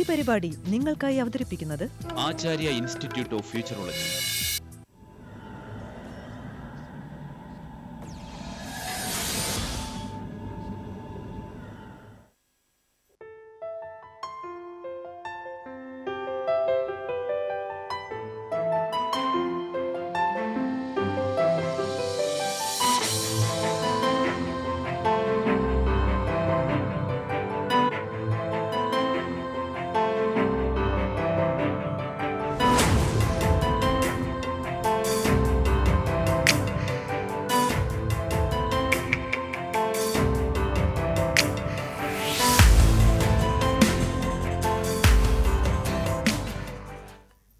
പരിപാടി നിങ്ങൾക്കായി അവതരിപ്പിക്കുന്നത് ആചാര്യ ഇൻസ്റ്റിറ്റ്യൂട്ട് ഓഫ് ഫ്യൂച്ചറോളജി.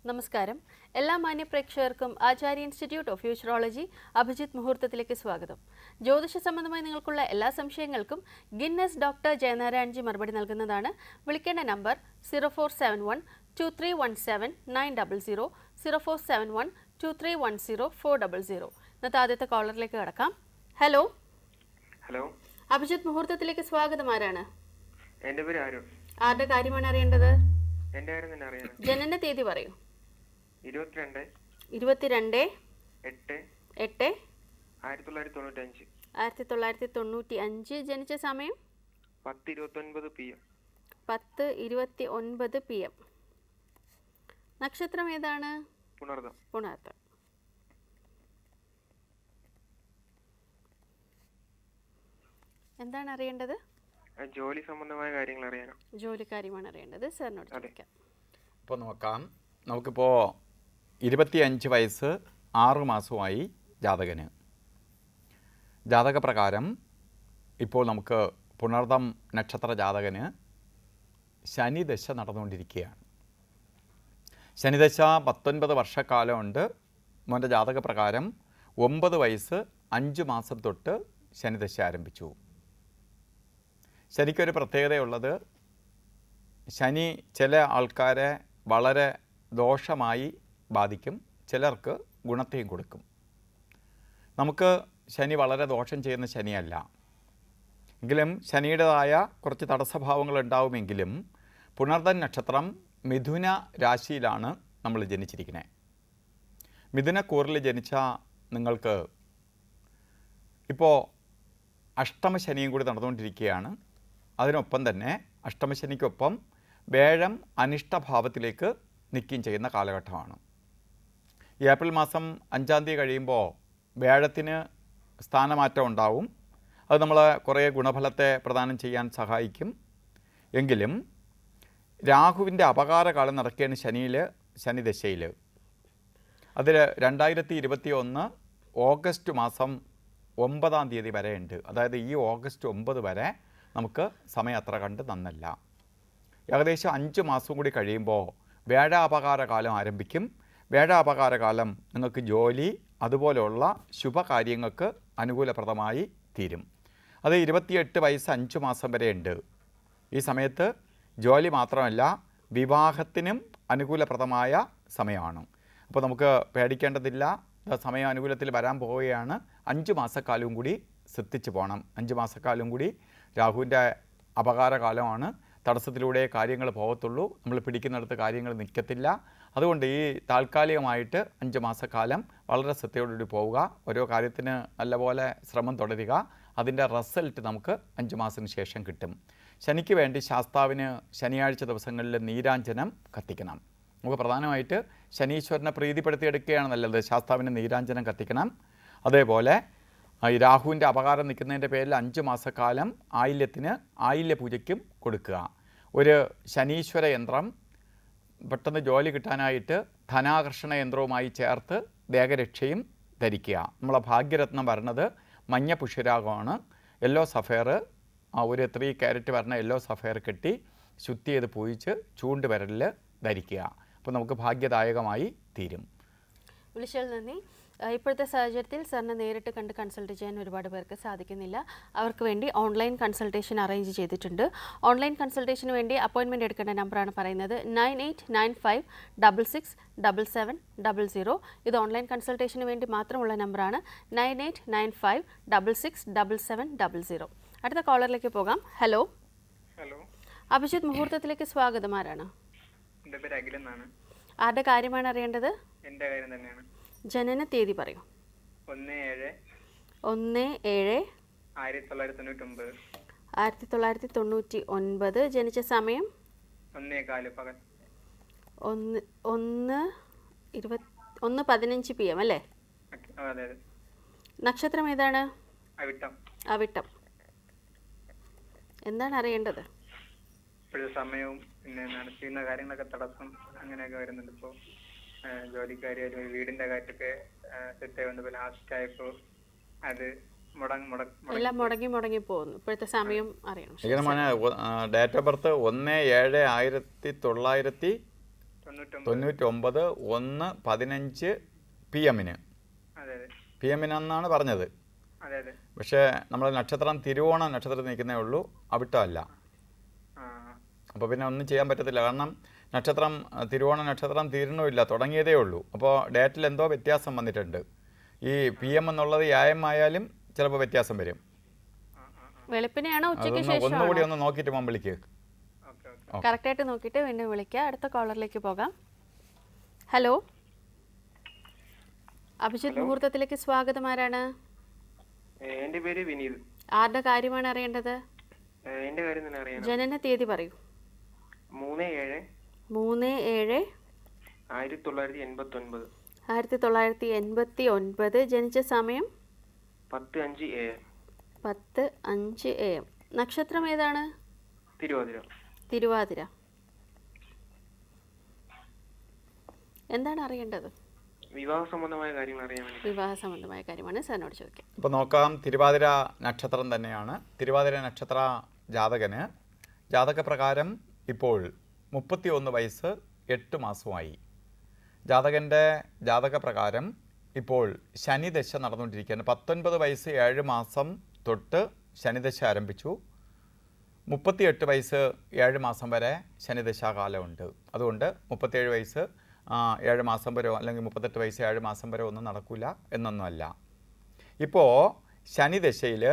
നമസ്കാരം. എല്ലാ മാന്യ പ്രേക്ഷകർക്കും ആചാര്യ ഇൻസ്റ്റിറ്റ്യൂട്ട് ഓഫ് ഫ്യൂച്ചറോളജി അഭിജിത്ത് മുഹൂർത്തത്തിലേക്ക് സ്വാഗതം. ജ്യോതിഷ സംബന്ധമായി നിങ്ങൾക്കുള്ള എല്ലാ സംശയങ്ങൾക്കും ഗിന്നസ് ഡോക്ടർ ജയനാരായൺജി മറുപടി നൽകുന്നതാണ്. വിളിക്കേണ്ട നമ്പർ 0471231790, 047123104000. ഇന്നത്തെ ആദ്യത്തെ കോളറിലേക്ക് കടക്കാം. ഹലോ. അഭിജിത്ത് മുഹൂർത്തത്തിലേക്ക് സ്വാഗതം. ആരാണ്? എന്റെ പേര് അരുൺ. ആരുടെ കാര്യമാണ് അറിയേണ്ടത്? ജനന തീയതി പറയൂ. 22/8/1995. ജനിച്ച സമയം 10:29 PM. 10:29 PM. നക്ഷത്രം ഏതാണ്? പുണർദം. എന്താണ് അറിയേണ്ടത്? ജോലി സംബന്ധമായ കാര്യങ്ങൾ അറിയാനോ? ജോലി കാര്യമാണ് അറിയേണ്ടത്. സാറിനോട് ചോദിക്കാം. ഇപ്പോൾ നോക്കാം. നമുക്കിപ്പോൾ 25 വയസ്സ് 6 മാസമായി ജാതകന്. ജാതകപ്രകാരം ഇപ്പോൾ നമുക്ക് പുണർദം നക്ഷത്ര ജാതകന് ശനിദശ നടന്നുകൊണ്ടിരിക്കുകയാണ്. ശനിദശ 19 വർഷക്കാലമുണ്ട്. മോൻ്റെ ജാതകപ്രകാരം 9 വയസ്സ് 5 മാസം തൊട്ട് ശനിദശ ആരംഭിച്ചു. ശനിക്കൊരു പ്രത്യേകതയുള്ളത്, ശനി ചില ആൾക്കാരെ വളരെ ദോഷമായി ബാധിക്കും, ചിലർക്ക് ഗുണത്തെയും കൊടുക്കും. നമുക്ക് ശനി വളരെ ദോഷം ചെയ്യുന്ന ശനിയല്ല. എങ്കിലും ശനിയുടേതായ കുറച്ച് തടസ്സഭാവങ്ങൾ ഉണ്ടാവുമെങ്കിലും പുണർദം നക്ഷത്രം മിഥുന രാശിയിലാണ് നമ്മൾ ജനിച്ചിരിക്കുന്നത്. മിഥുനക്കൂറിൽ ജനിച്ച നിങ്ങൾക്ക് ഇപ്പോൾ അഷ്ടമശനിയും കൂടി നടന്നുകൊണ്ടിരിക്കുകയാണ്. അതിനൊപ്പം തന്നെ അഷ്ടമശനിക്കൊപ്പം വേഴം അനിഷ്ടഭാവത്തിലേക്ക് നിൽക്കുകയും ചെയ്യുന്ന കാലഘട്ടമാണ്. ഈ ഏപ്രിൽ മാസം 5-ാം തീയതി കഴിയുമ്പോൾ വേഴത്തിന് സ്ഥാനമാറ്റം ഉണ്ടാവും. അത് നമ്മളെ കുറേ ഗുണഫലത്തെ പ്രദാനം ചെയ്യാൻ സഹായിക്കും. എങ്കിലും രാഹുവിൻ്റെ അപകാരകാലം നടക്കുകയാണ് ശനിദശയിൽ. അതിൽ 2021 ഓഗസ്റ്റ് മാസം 9-ാം തീയതി വരെ ഉണ്ട്. അതായത് ഈ ഓഗസ്റ്റ് 9 വരെ നമുക്ക് സമയം അത്ര കണ്ട് നന്നല്ല. ഏകദേശം 5 മാസം കൂടി കഴിയുമ്പോൾ വേഴാപകാരകാലം ആരംഭിക്കും. വേഴാപകാരകാലം നിങ്ങൾക്ക് ജോലി അതുപോലെയുള്ള ശുഭകാര്യങ്ങൾക്ക് അനുകൂലപ്രദമായി തീരും. അത് 28 വയസ്സ് 5 മാസം വരെ ഉണ്ട്. ഈ സമയത്ത് ജോലി മാത്രമല്ല വിവാഹത്തിനും അനുകൂലപ്രദമായ സമയമാണ്. അപ്പോൾ നമുക്ക് പേടിക്കേണ്ടതില്ല. സമയം അനുകൂലത്തിൽ വരാൻ പോവുകയാണ്. 5 മാസക്കാലവും കൂടി ശ്രദ്ധിച്ച് പോകണം. 5 മാസക്കാലം കൂടി രാഹുവിൻ്റെ അപകാരകാലമാണ്. തടസ്സത്തിലൂടെ കാര്യങ്ങൾ പോകത്തുള്ളൂ. നമ്മൾ പിടിക്കുന്നിടത്ത് കാര്യങ്ങൾ നിൽക്കത്തില്ല. അതുകൊണ്ട് ഈ താൽക്കാലികമായിട്ട് 5 മാസക്കാലം വളരെ ശ്രദ്ധയോടുകൂടി പോവുക. ഓരോ കാര്യത്തിന് നല്ലപോലെ ശ്രമം തുടരുക. അതിൻ്റെ റിസൾട്ട് നമുക്ക് 5 മാസത്തിന് ശേഷം കിട്ടും. ശനിക്ക് വേണ്ടി ശാസ്താവിന് ശനിയാഴ്ച ദിവസങ്ങളിൽ നീരാഞ്ജനം കത്തിക്കണം. നമുക്ക് പ്രധാനമായിട്ട് ശനീശ്വരനെ പ്രീതിപ്പെടുത്തിയെടുക്കുകയാണ് നല്ലത്. ശാസ്താവിന് നീരാഞ്ജനം കത്തിക്കണം. അതേപോലെ ഈ രാഹുവിൻ്റെ അപകാരം നിൽക്കുന്നതിൻ്റെ പേരിൽ 5 മാസക്കാലം ആയില്യത്തിന് ആയില്യ പൂജയ്ക്കും കൊടുക്കുക. ഒരു ശനീശ്വര യന്ത്രം പെട്ടെന്ന് ജോലി കിട്ടാനായിട്ട് ധനാകർഷണ യന്ത്രവുമായി ചേർത്ത് ദേഹരക്ഷയും ധരിക്കുക. നമ്മളെ ഭാഗ്യരത്നം വരുന്നത് മഞ്ഞ പുഷ്യരാഗമാണ്. യെല്ലോ സഫയർ, ഒരു 3 കാരറ്റ് വരുന്ന യെല്ലോ സഫയർ കെട്ടി ശുദ്ധി ചെയ്ത് പൂജിച്ച് ചൂണ്ടുവിരലിൽ ധരിക്കുക. അപ്പോൾ നമുക്ക് ഭാഗ്യദായകമായി തീരും. വിളിച്ചാൽ നന്ദി. ഇപ്പോഴത്തെ സാഹചര്യത്തിൽ സാറിനെ നേരിട്ട് കണ്ട് കൺസൾട്ട് ചെയ്യാൻ ഒരുപാട് പേർക്ക് സാധിക്കുന്നില്ല. അവർക്ക് വേണ്ടി ഓൺലൈൻ കൺസൾട്ടേഷൻ അറേഞ്ച് ചെയ്തിട്ടുണ്ട്. ഓൺലൈൻ കൺസൾട്ടേഷന് വേണ്ടി അപ്പോയിൻമെൻറ്റ് എടുക്കേണ്ട നമ്പറാണ് പറയുന്നത് 9895667700. ഇത് ഓൺലൈൻ കൺസൾട്ടേഷന് വേണ്ടി മാത്രമുള്ള നമ്പറാണ് 9895667700. അടുത്ത കോളറിലേക്ക് പോകാം. ഹലോ. അഭിജിത്ത് മുഹൂർത്തത്തിലേക്ക് സ്വാഗതം. ആരാണ്? എൻ്റെ പേര് അഖിൽ എന്നാണ്. ആരുടെ കാര്യമാണ് അറിയേണ്ടത്? എൻ്റെ കാര്യം തന്നെയാണ്. ജനന തീയതി പറയൂ. 1/7/1999. 1999. ജനിച്ച സമയം 1:15 പകൽ. 1:15 PM അല്ലേ? അതെ അതെ. നക്ഷത്രം ഏതാണ്? അവിട്ടം. അവിട്ടം. എന്താണ് അറിയേണ്ടത്? ഇപ്പോഴത്തെ സമയവും പിന്നെ ചെയ്യുന്ന കാര്യങ്ങളൊക്കെ തടസ്സം അങ്ങനെയൊക്കെ വരുന്നുണ്ട്. ഇപ്പോൾ ജോലിക്കാരും വീടിൻ്റെ കാര്യമൊക്കെ സെറ്റ് ആയി വന്നപ്പോൾ ലാസ്റ്റ് ആയപ്പോൾ അത് എല്ലാം മുടങ്ങി പോകുന്നു. ഇപ്പോഴത്തെ സമയം അറിയണം. Date of birth 1/7/1999 1:15 PM. PM എന്നാണ് പറഞ്ഞത്. പക്ഷേ നമ്മൾ നക്ഷത്രം തിരുവോണം നക്ഷത്രത്തിൽ നിൽക്കുന്നേ ഉള്ളൂ, അവിട്ടമല്ല. അപ്പോൾ പിന്നെ ഒന്നും ചെയ്യാൻ പറ്റത്തില്ല. കാരണം നക്ഷത്രം തിരുവോണ നക്ഷത്രം തീരണമില്ല, തുടങ്ങിയതേ ഉള്ളൂ. അപ്പോൾ ഡേറ്റിൽ എന്തോ വ്യത്യാസം വന്നിട്ടുണ്ട്. ഈ PM എന്നുള്ളത് ആയാലും ചിലപ്പോൾ വ്യത്യാസം വരും. വെളുപ്പിനെയാണോ ഉച്ചയ്ക്ക് ശേഷം? ഒന്നുകൂടി ഒന്ന് നോക്കിയിട്ട് പോകാൻ വിളിക്കുക. കറക്റ്റായിട്ട് നോക്കിയിട്ട് വീണ്ടും വിളിക്കുക. അടുത്ത കോളറിലേക്ക് പോകാം. ഹലോ, അഭിജിത്ത് മുഹൂർത്തത്തിലേക്ക് സ്വാഗതം. ആരാണ്? എൻ്റെ പേര് വിനീത്. ആരുടെ കാര്യമാണ് അറിയേണ്ടത്? എൻ്റെ കാര്യം തന്നെ അറിയാം. ജനന തീയതി പറയൂ. 3/7/1989. 1989. ജനിച്ച സമയം 10:05 AM. 10:05 AM. നക്ഷത്രം ഏതാണ്? തിരുവാതിര. എന്താണ് അറിയേണ്ടത്? വിവാഹ സംബന്ധമായ കാര്യങ്ങൾ അറിയാൻ വേണ്ടി. വിവാഹ സംബന്ധമായ കാര്യമാണ് സാറിനോട് ചോദിക്കാം. അപ്പോൾ നോക്കാം. തിരുവാതിര നക്ഷത്രം തന്നെയാണ്. തിരുവാതിര നക്ഷത്ര ജാതകന് ജാതകപ്രകാരം ഇപ്പോൾ 31 വയസ്സ് 8 മാസമായി. ജാതകൻ്റെ ജാതകപ്രകാരം ഇപ്പോൾ ശനിദശ നടന്നുകൊണ്ടിരിക്കുകയാണ്. 19 വയസ്സ് 7 മാസം തൊട്ട് ശനിദശ ആരംഭിച്ചു. 38 വയസ്സ് 7 മാസം വരെ ശനിദശാകാലമുണ്ട്. അതുകൊണ്ട് 37 വയസ്സ് 7 മാസം വരെ അല്ലെങ്കിൽ 38 വയസ്സ് 7 മാസം വരെ ഒന്നും നടക്കില്ല എന്നൊന്നുമല്ല. ഇപ്പോൾ ശനിദശയിൽ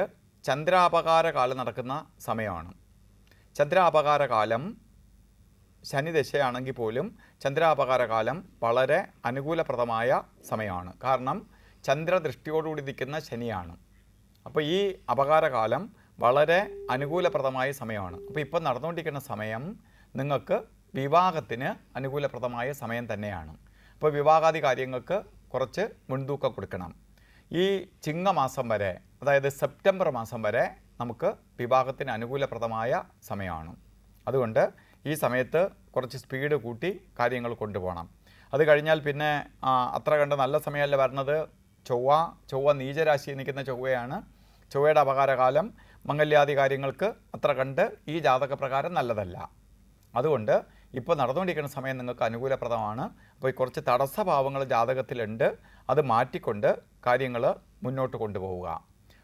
ചന്ദ്രാപകാര കാലം നടക്കുന്ന സമയമാണ്. ചന്ദ്രാപകാര കാലം ശനിദശയാണെങ്കിൽ പോലും ചന്ദ്രാപകാര കാലം വളരെ അനുകൂലപ്രദമായ സമയമാണ്. കാരണം ചന്ദ്രദൃഷ്ടിയോടുകൂടി നിൽക്കുന്ന ശനിയാണ്. അപ്പോൾ ഈ അപകാരകാലം വളരെ അനുകൂലപ്രദമായ സമയമാണ്. അപ്പോൾ ഇപ്പോൾ നടന്നുകൊണ്ടിരിക്കുന്ന സമയം നിങ്ങൾക്ക് വിവാഹത്തിന് അനുകൂലപ്രദമായ സമയം തന്നെയാണ്. അപ്പോൾ വിവാഹാദി കാര്യങ്ങൾക്ക് കുറച്ച് മുൻതൂക്കം കൊടുക്കണം. ഈ ചിങ്ങമാസം വരെ, അതായത് സെപ്റ്റംബർ മാസം വരെ നമുക്ക് വിവാഹത്തിന് അനുകൂലപ്രദമായ സമയമാണ്. അതുകൊണ്ട് ഈ സമയത്ത് കുറച്ച് സ്പീഡ് കൂട്ടി കാര്യങ്ങൾ കൊണ്ടുപോകണം. അത് കഴിഞ്ഞാൽ പിന്നെ അത്ര കണ്ട് നല്ല സമയമല്ല വരുന്നത്. ചൊവ്വ നീചരാശിയിൽ നിൽക്കുന്ന ചൊവ്വയാണ്. ചൊവ്വയുടെ അപകാരകാലം മംഗല്യാദി കാര്യങ്ങൾക്ക് അത്ര കണ്ട് ഈ ജാതകപ്രകാരം നല്ലതല്ല. അതുകൊണ്ട് ഇപ്പോൾ നടന്നുകൊണ്ടിരിക്കുന്ന സമയം നിങ്ങൾക്ക് അനുകൂലപ്രദമാണ്. അപ്പോൾ കുറച്ച് തടസ്സഭാവങ്ങൾ ജാതകത്തിലുണ്ട്. അത് മാറ്റിക്കൊണ്ട് കാര്യങ്ങൾ മുന്നോട്ട് കൊണ്ടുപോവുക.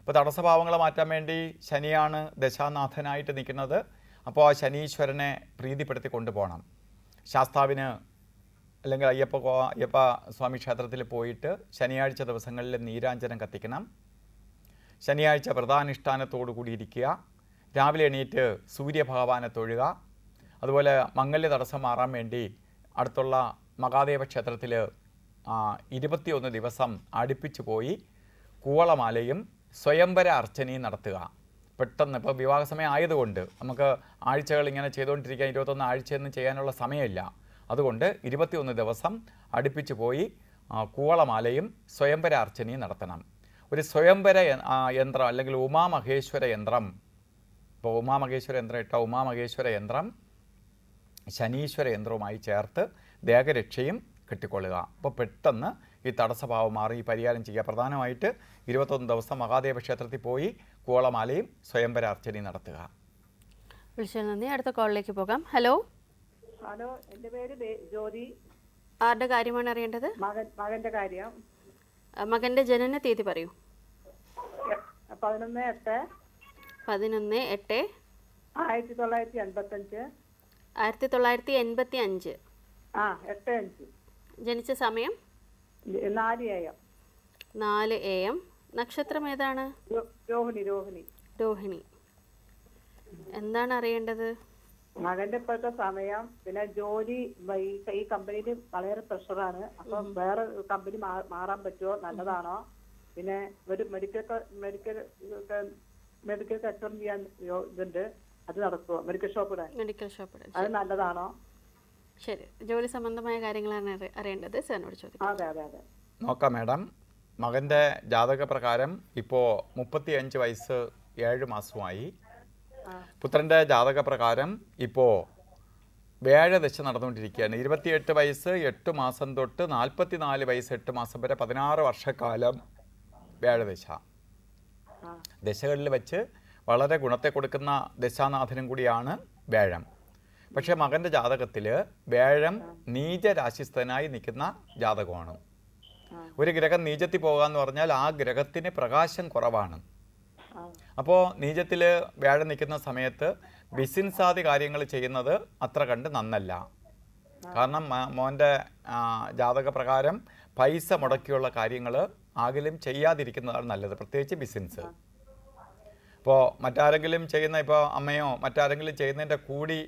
അപ്പോൾ തടസ്സഭാവങ്ങൾ മാറ്റാൻ വേണ്ടി ശനിയാണ് ദശാനാഥനായിട്ട് നിൽക്കുന്നത്. അപ്പോൾ ആ ശനീശ്വരനെ പ്രീതിപ്പെടുത്തി കൊണ്ടുപോകണം. ശാസ്താവിന് അല്ലെങ്കിൽ അയ്യപ്പ സ്വാമി ക്ഷേത്രത്തിൽ പോയിട്ട് ശനിയാഴ്ച ദിവസങ്ങളിൽ നീരാഞ്ജനം കത്തിക്കണം. ശനിയാഴ്ച വ്രതാനുഷ്ഠാനത്തോടു കൂടി ഇരിക്കുക. രാവിലെ എണീറ്റ് സൂര്യഭഗവാനെ തൊഴുക. അതുപോലെ മംഗല്യ തടസ്സം മാറാൻ വേണ്ടി അടുത്തുള്ള മഹാദേവ ക്ഷേത്രത്തിൽ 21 ദിവസം അടുപ്പിച്ച് പോയി കൂവളമാലയും സ്വയംവര അർച്ചനയും നടത്തുക. പെട്ടെന്ന് ഇപ്പോൾ വിവാഹ സമയം ആയതുകൊണ്ട് നമുക്ക് ആഴ്ചകൾ ഇങ്ങനെ ചെയ്തുകൊണ്ടിരിക്കാൻ 21 ആഴ്ചയൊന്നും ചെയ്യാനുള്ള സമയമില്ല. അതുകൊണ്ട് 21 ദിവസം അടുപ്പിച്ച് പോയി കൂവളമാലയും സ്വയംവര അർച്ചനയും നടത്തണം. ഒരു സ്വയംവര യന്ത്രം അല്ലെങ്കിൽ ഉമാമഹേശ്വര യന്ത്രം, ഇപ്പോൾ ഉമാമഹേശ്വര യന്ത്രം ഇട്ട ഉമാമഹേശ്വര യന്ത്രം ശനീശ്വര യന്ത്രവുമായി ചേർത്ത് ദേഹരക്ഷയും കെട്ടിക്കൊള്ളുക. അപ്പോൾ പെട്ടെന്ന് ഈ തടസ്സഭാവം മാറി ഈ പരിഹാരം ചെയ്യുക. പ്രധാനമായിട്ട് 21 ദിവസം മഹാദേവ ക്ഷേത്രത്തിൽ പോയി കൂവളമാലയും സ്വയംവര അർച്ചനയും നടത്തുക. വിളിച്ചതിൽ നന്ദി. അടുത്ത കോളിലേക്ക് പോകാം. ഹലോ, എൻ്റെ പേര് ജ്യോതി. ആരുടെ കാര്യമാണ് അറിയേണ്ടത്? മകൻ്റെ കാര്യം. മകൻ്റെ ജനന തീയതി പറയൂ. 11/8/1985. 1985. 8:5. ജനിച്ച സമയം 4 AM. 4 AM. നക്ഷത്രം ഏതാണ്? രോഹിണി. രോഹിണി. എന്താണ് അറിയേണ്ടത്? മകന്റെ ഇപ്പോഴത്തെ സമയം, പിന്നെ ജോലി ഈ കമ്പനിയിൽ വളരെ പ്രഷറാണ്. അപ്പൊ വേറെ കമ്പനി മാറാൻ പറ്റുമോ, നല്ലതാണോ? പിന്നെ ഒരു മെഡിക്കൽ അറ്റൻഡ് ചെയ്യാൻ ഇതുണ്ട്, അത് നടക്കുമോ? മെഡിക്കൽ ഷോപ്പ് അത് നല്ലതാണോ? ശരി, ജോലി സംബന്ധമായ കാര്യങ്ങളാണ് അറിയേണ്ടത്. സാറിനോട് ചോദിക്കാം. അതെ അതെ അതെ. നോക്കാം മാഡം. മകൻ്റെ ജാതകപ്രകാരം ഇപ്പോൾ 35 വയസ്സ് 7 മാസമായി. പുത്രൻ്റെ ജാതകപ്രകാരം ഇപ്പോൾ വ്യാഴദശ നടന്നുകൊണ്ടിരിക്കുകയാണ്. 28 വയസ്സ് 8 മാസം തൊട്ട് 44 വയസ്സ് 8 മാസം വരെ 16 വർഷക്കാലം വ്യാഴദശ. ദശകളിൽ വെച്ച് വളരെ ഗുണത്തെ കൊടുക്കുന്ന ദശാനാഥനും കൂടിയാണ് വ്യാഴം. പക്ഷേ മകൻ്റെ ജാതകത്തിൽ വ്യാഴം നീചരാശിസ്ഥനായി നിൽക്കുന്ന ജാതകമാണ്. ഒരു ഗ്രഹം നീചത്തിൽ പോകുക എന്ന് പറഞ്ഞാൽ ആ ഗ്രഹത്തിന് പ്രകാശം കുറവാണ്. അപ്പോൾ നീചത്തിൽ വ്യാഴം നിൽക്കുന്ന സമയത്ത് ബിസിനസ്സാദി കാര്യങ്ങൾ ചെയ്യുന്നത് അത്ര കണ്ട് നന്നല്ല. കാരണം മോൻ്റെ ജാതകപ്രകാരം പൈസ മുടക്കിയുള്ള കാര്യങ്ങൾ ആകിലും ചെയ്യാതിരിക്കുന്നതാണ് നല്ലത്, പ്രത്യേകിച്ച് ബിസിനസ്. ഇപ്പോൾ മറ്റാരെങ്കിലും ചെയ്യുന്ന, ഇപ്പോൾ അമ്മയോ മറ്റാരെങ്കിലും ചെയ്യുന്നതിൻ്റെ കൂടി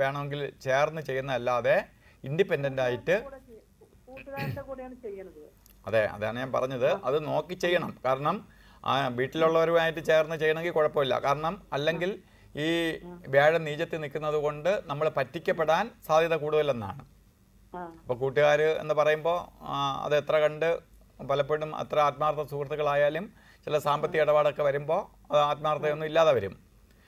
വേണമെങ്കിൽ ചേർന്ന് ചെയ്യുന്നതല്ലാതെ ഇൻഡിപെൻഡൻ്റ് ആയിട്ട്. അതെ, അതാണ് ഞാൻ പറഞ്ഞത്. അത് നോക്കി ചെയ്യണം. കാരണം വീട്ടിലുള്ളവരുമായിട്ട് ചേർന്ന് ചെയ്യണമെങ്കിൽ കുഴപ്പമില്ല. കാരണം അല്ലെങ്കിൽ ഈ വ്യാഴം നീചത്തിൽ നിൽക്കുന്നത് കൊണ്ട് നമ്മൾ പറ്റിക്കപ്പെടാൻ സാധ്യത കൂടുതലെന്നാണ്. അപ്പോൾ കൂട്ടുകാർ എന്ന് പറയുമ്പോൾ അത് എത്ര കണ്ട് പലപ്പോഴും അത്ര ആത്മാർത്ഥ സുഹൃത്തുക്കളായാലും ചില സാമ്പത്തിക ഇടപാടൊക്കെ വരുമ്പോൾ അത് ആത്മാർത്ഥതയൊന്നും ഇല്ലാതെ വരും.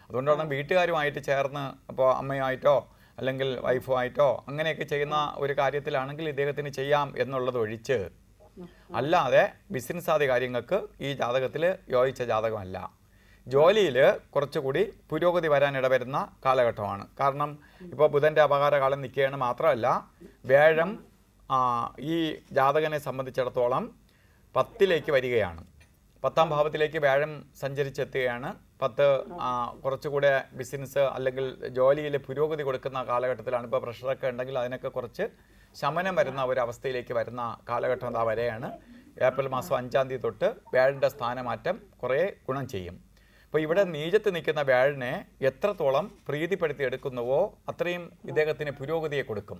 അതുകൊണ്ടാണ് വീട്ടുകാരുമായിട്ട് ചേർന്ന്, അപ്പോൾ അമ്മയുമായിട്ടോ അല്ലെങ്കിൽ വൈഫുമായിട്ടോ അങ്ങനെയൊക്കെ ചെയ്യുന്ന ഒരു കാര്യത്തിലാണെങ്കിൽ ഇദ്ദേഹത്തിന് ചെയ്യാം എന്നുള്ളത് ഒഴിച്ച് അല്ലാതെ ബിസിനസ് ആദ്യ കാര്യങ്ങൾക്ക് ഈ ജാതകത്തിൽ യോജിച്ച ജാതകമല്ല. ജോലിയിൽ കുറച്ചുകൂടി പുരോഗതി വരാൻ ഇടവരുന്ന കാലഘട്ടമാണ്. കാരണം ഇപ്പോൾ ബുധൻ്റെ അപകാരകാലം നിൽക്കുകയാണ്. മാത്രമല്ല വ്യാഴം ഈ ജാതകനെ സംബന്ധിച്ചിടത്തോളം 10ലേക്ക് വരികയാണ്. 10ാം ഭാവത്തിലേക്ക് വ്യാഴം സഞ്ചരിച്ചെത്തുകയാണ്. 10 കുറച്ചുകൂടെ ബിസിനസ് അല്ലെങ്കിൽ ജോലിയിൽ പുരോഗതി കൊടുക്കുന്ന കാലഘട്ടത്തിലാണ്. ഇപ്പോൾ പ്രഷറൊക്കെ ഉണ്ടെങ്കിൽ അതിനൊക്കെ കുറച്ച് ശമനം വരുന്ന ഒരവസ്ഥയിലേക്ക് വരുന്ന കാലഘട്ടം അതാ വരെയാണ്. ഏപ്രിൽ മാസം 5-ാം തീയതി തൊട്ട് വ്യാഴൻ്റെ സ്ഥാനമാറ്റം കുറേ ഗുണം ചെയ്യും. അപ്പോൾ ഇവിടെ നീചത്ത് നിൽക്കുന്ന വ്യാഴനെ എത്രത്തോളം പ്രീതിപ്പെടുത്തി എടുക്കുന്നുവോ അത്രയും ഇദ്ദേഹത്തിന് പുരോഗതിയെ കൊടുക്കും.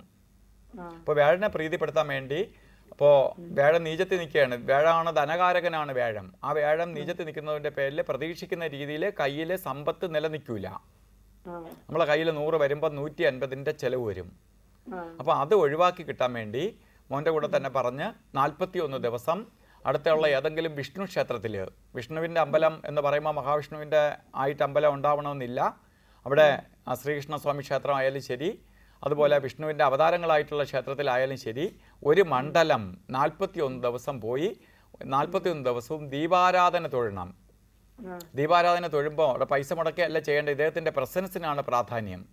അപ്പോൾ വ്യാഴനെ പ്രീതിപ്പെടുത്താൻ വേണ്ടി, അപ്പോൾ വ്യാഴം നീചത്തിൽ നിൽക്കുകയാണ്. വ്യാഴമാണ് ധനകാരകനാണ് വ്യാഴം. ആ വ്യാഴം നീചത്തിൽ നിൽക്കുന്നതിൻ്റെ പേരിൽ പ്രതീക്ഷിക്കുന്ന രീതിയിൽ കയ്യിൽ സമ്പത്ത് നിലനിൽക്കില്ല. നമ്മളെ കയ്യിൽ 100 വരുമ്പോൾ 150ൻ്റെ ചിലവ് വരും. അപ്പോൾ അത് ഒഴിവാക്കി കിട്ടാൻ വേണ്ടി മോൻ്റെ കൂടെ തന്നെ പറഞ്ഞ് 41 ദിവസം അടുത്തുള്ള ഏതെങ്കിലും വിഷ്ണു ക്ഷേത്രത്തിൽ, വിഷ്ണുവിൻ്റെ അമ്പലം എന്ന് പറയുമ്പോൾ മഹാവിഷ്ണുവിൻ്റെ ആയിട്ട് അമ്പലം ഉണ്ടാവണമെന്നില്ല, അവിടെ ശ്രീകൃഷ്ണസ്വാമി ക്ഷേത്രം ആയാലും ശരി, അതുപോലെ വിഷ്ണുവിൻ്റെ അവതാരങ്ങളായിട്ടുള്ള ക്ഷേത്രത്തിലായാലും ശരി, ഒരു മണ്ഡലം 41 ദിവസം പോയി 41 ദിവസവും ദീപാരാധന തൊഴണം. ദീപാരാധന തൊഴുമ്പോൾ അവിടെ പൈസ മുടക്കുകയല്ല ചെയ്യേണ്ടത്, ഇദ്ദേഹത്തിൻ്റെ പ്രസൻസിനാണ് പ്രാധാന്യം.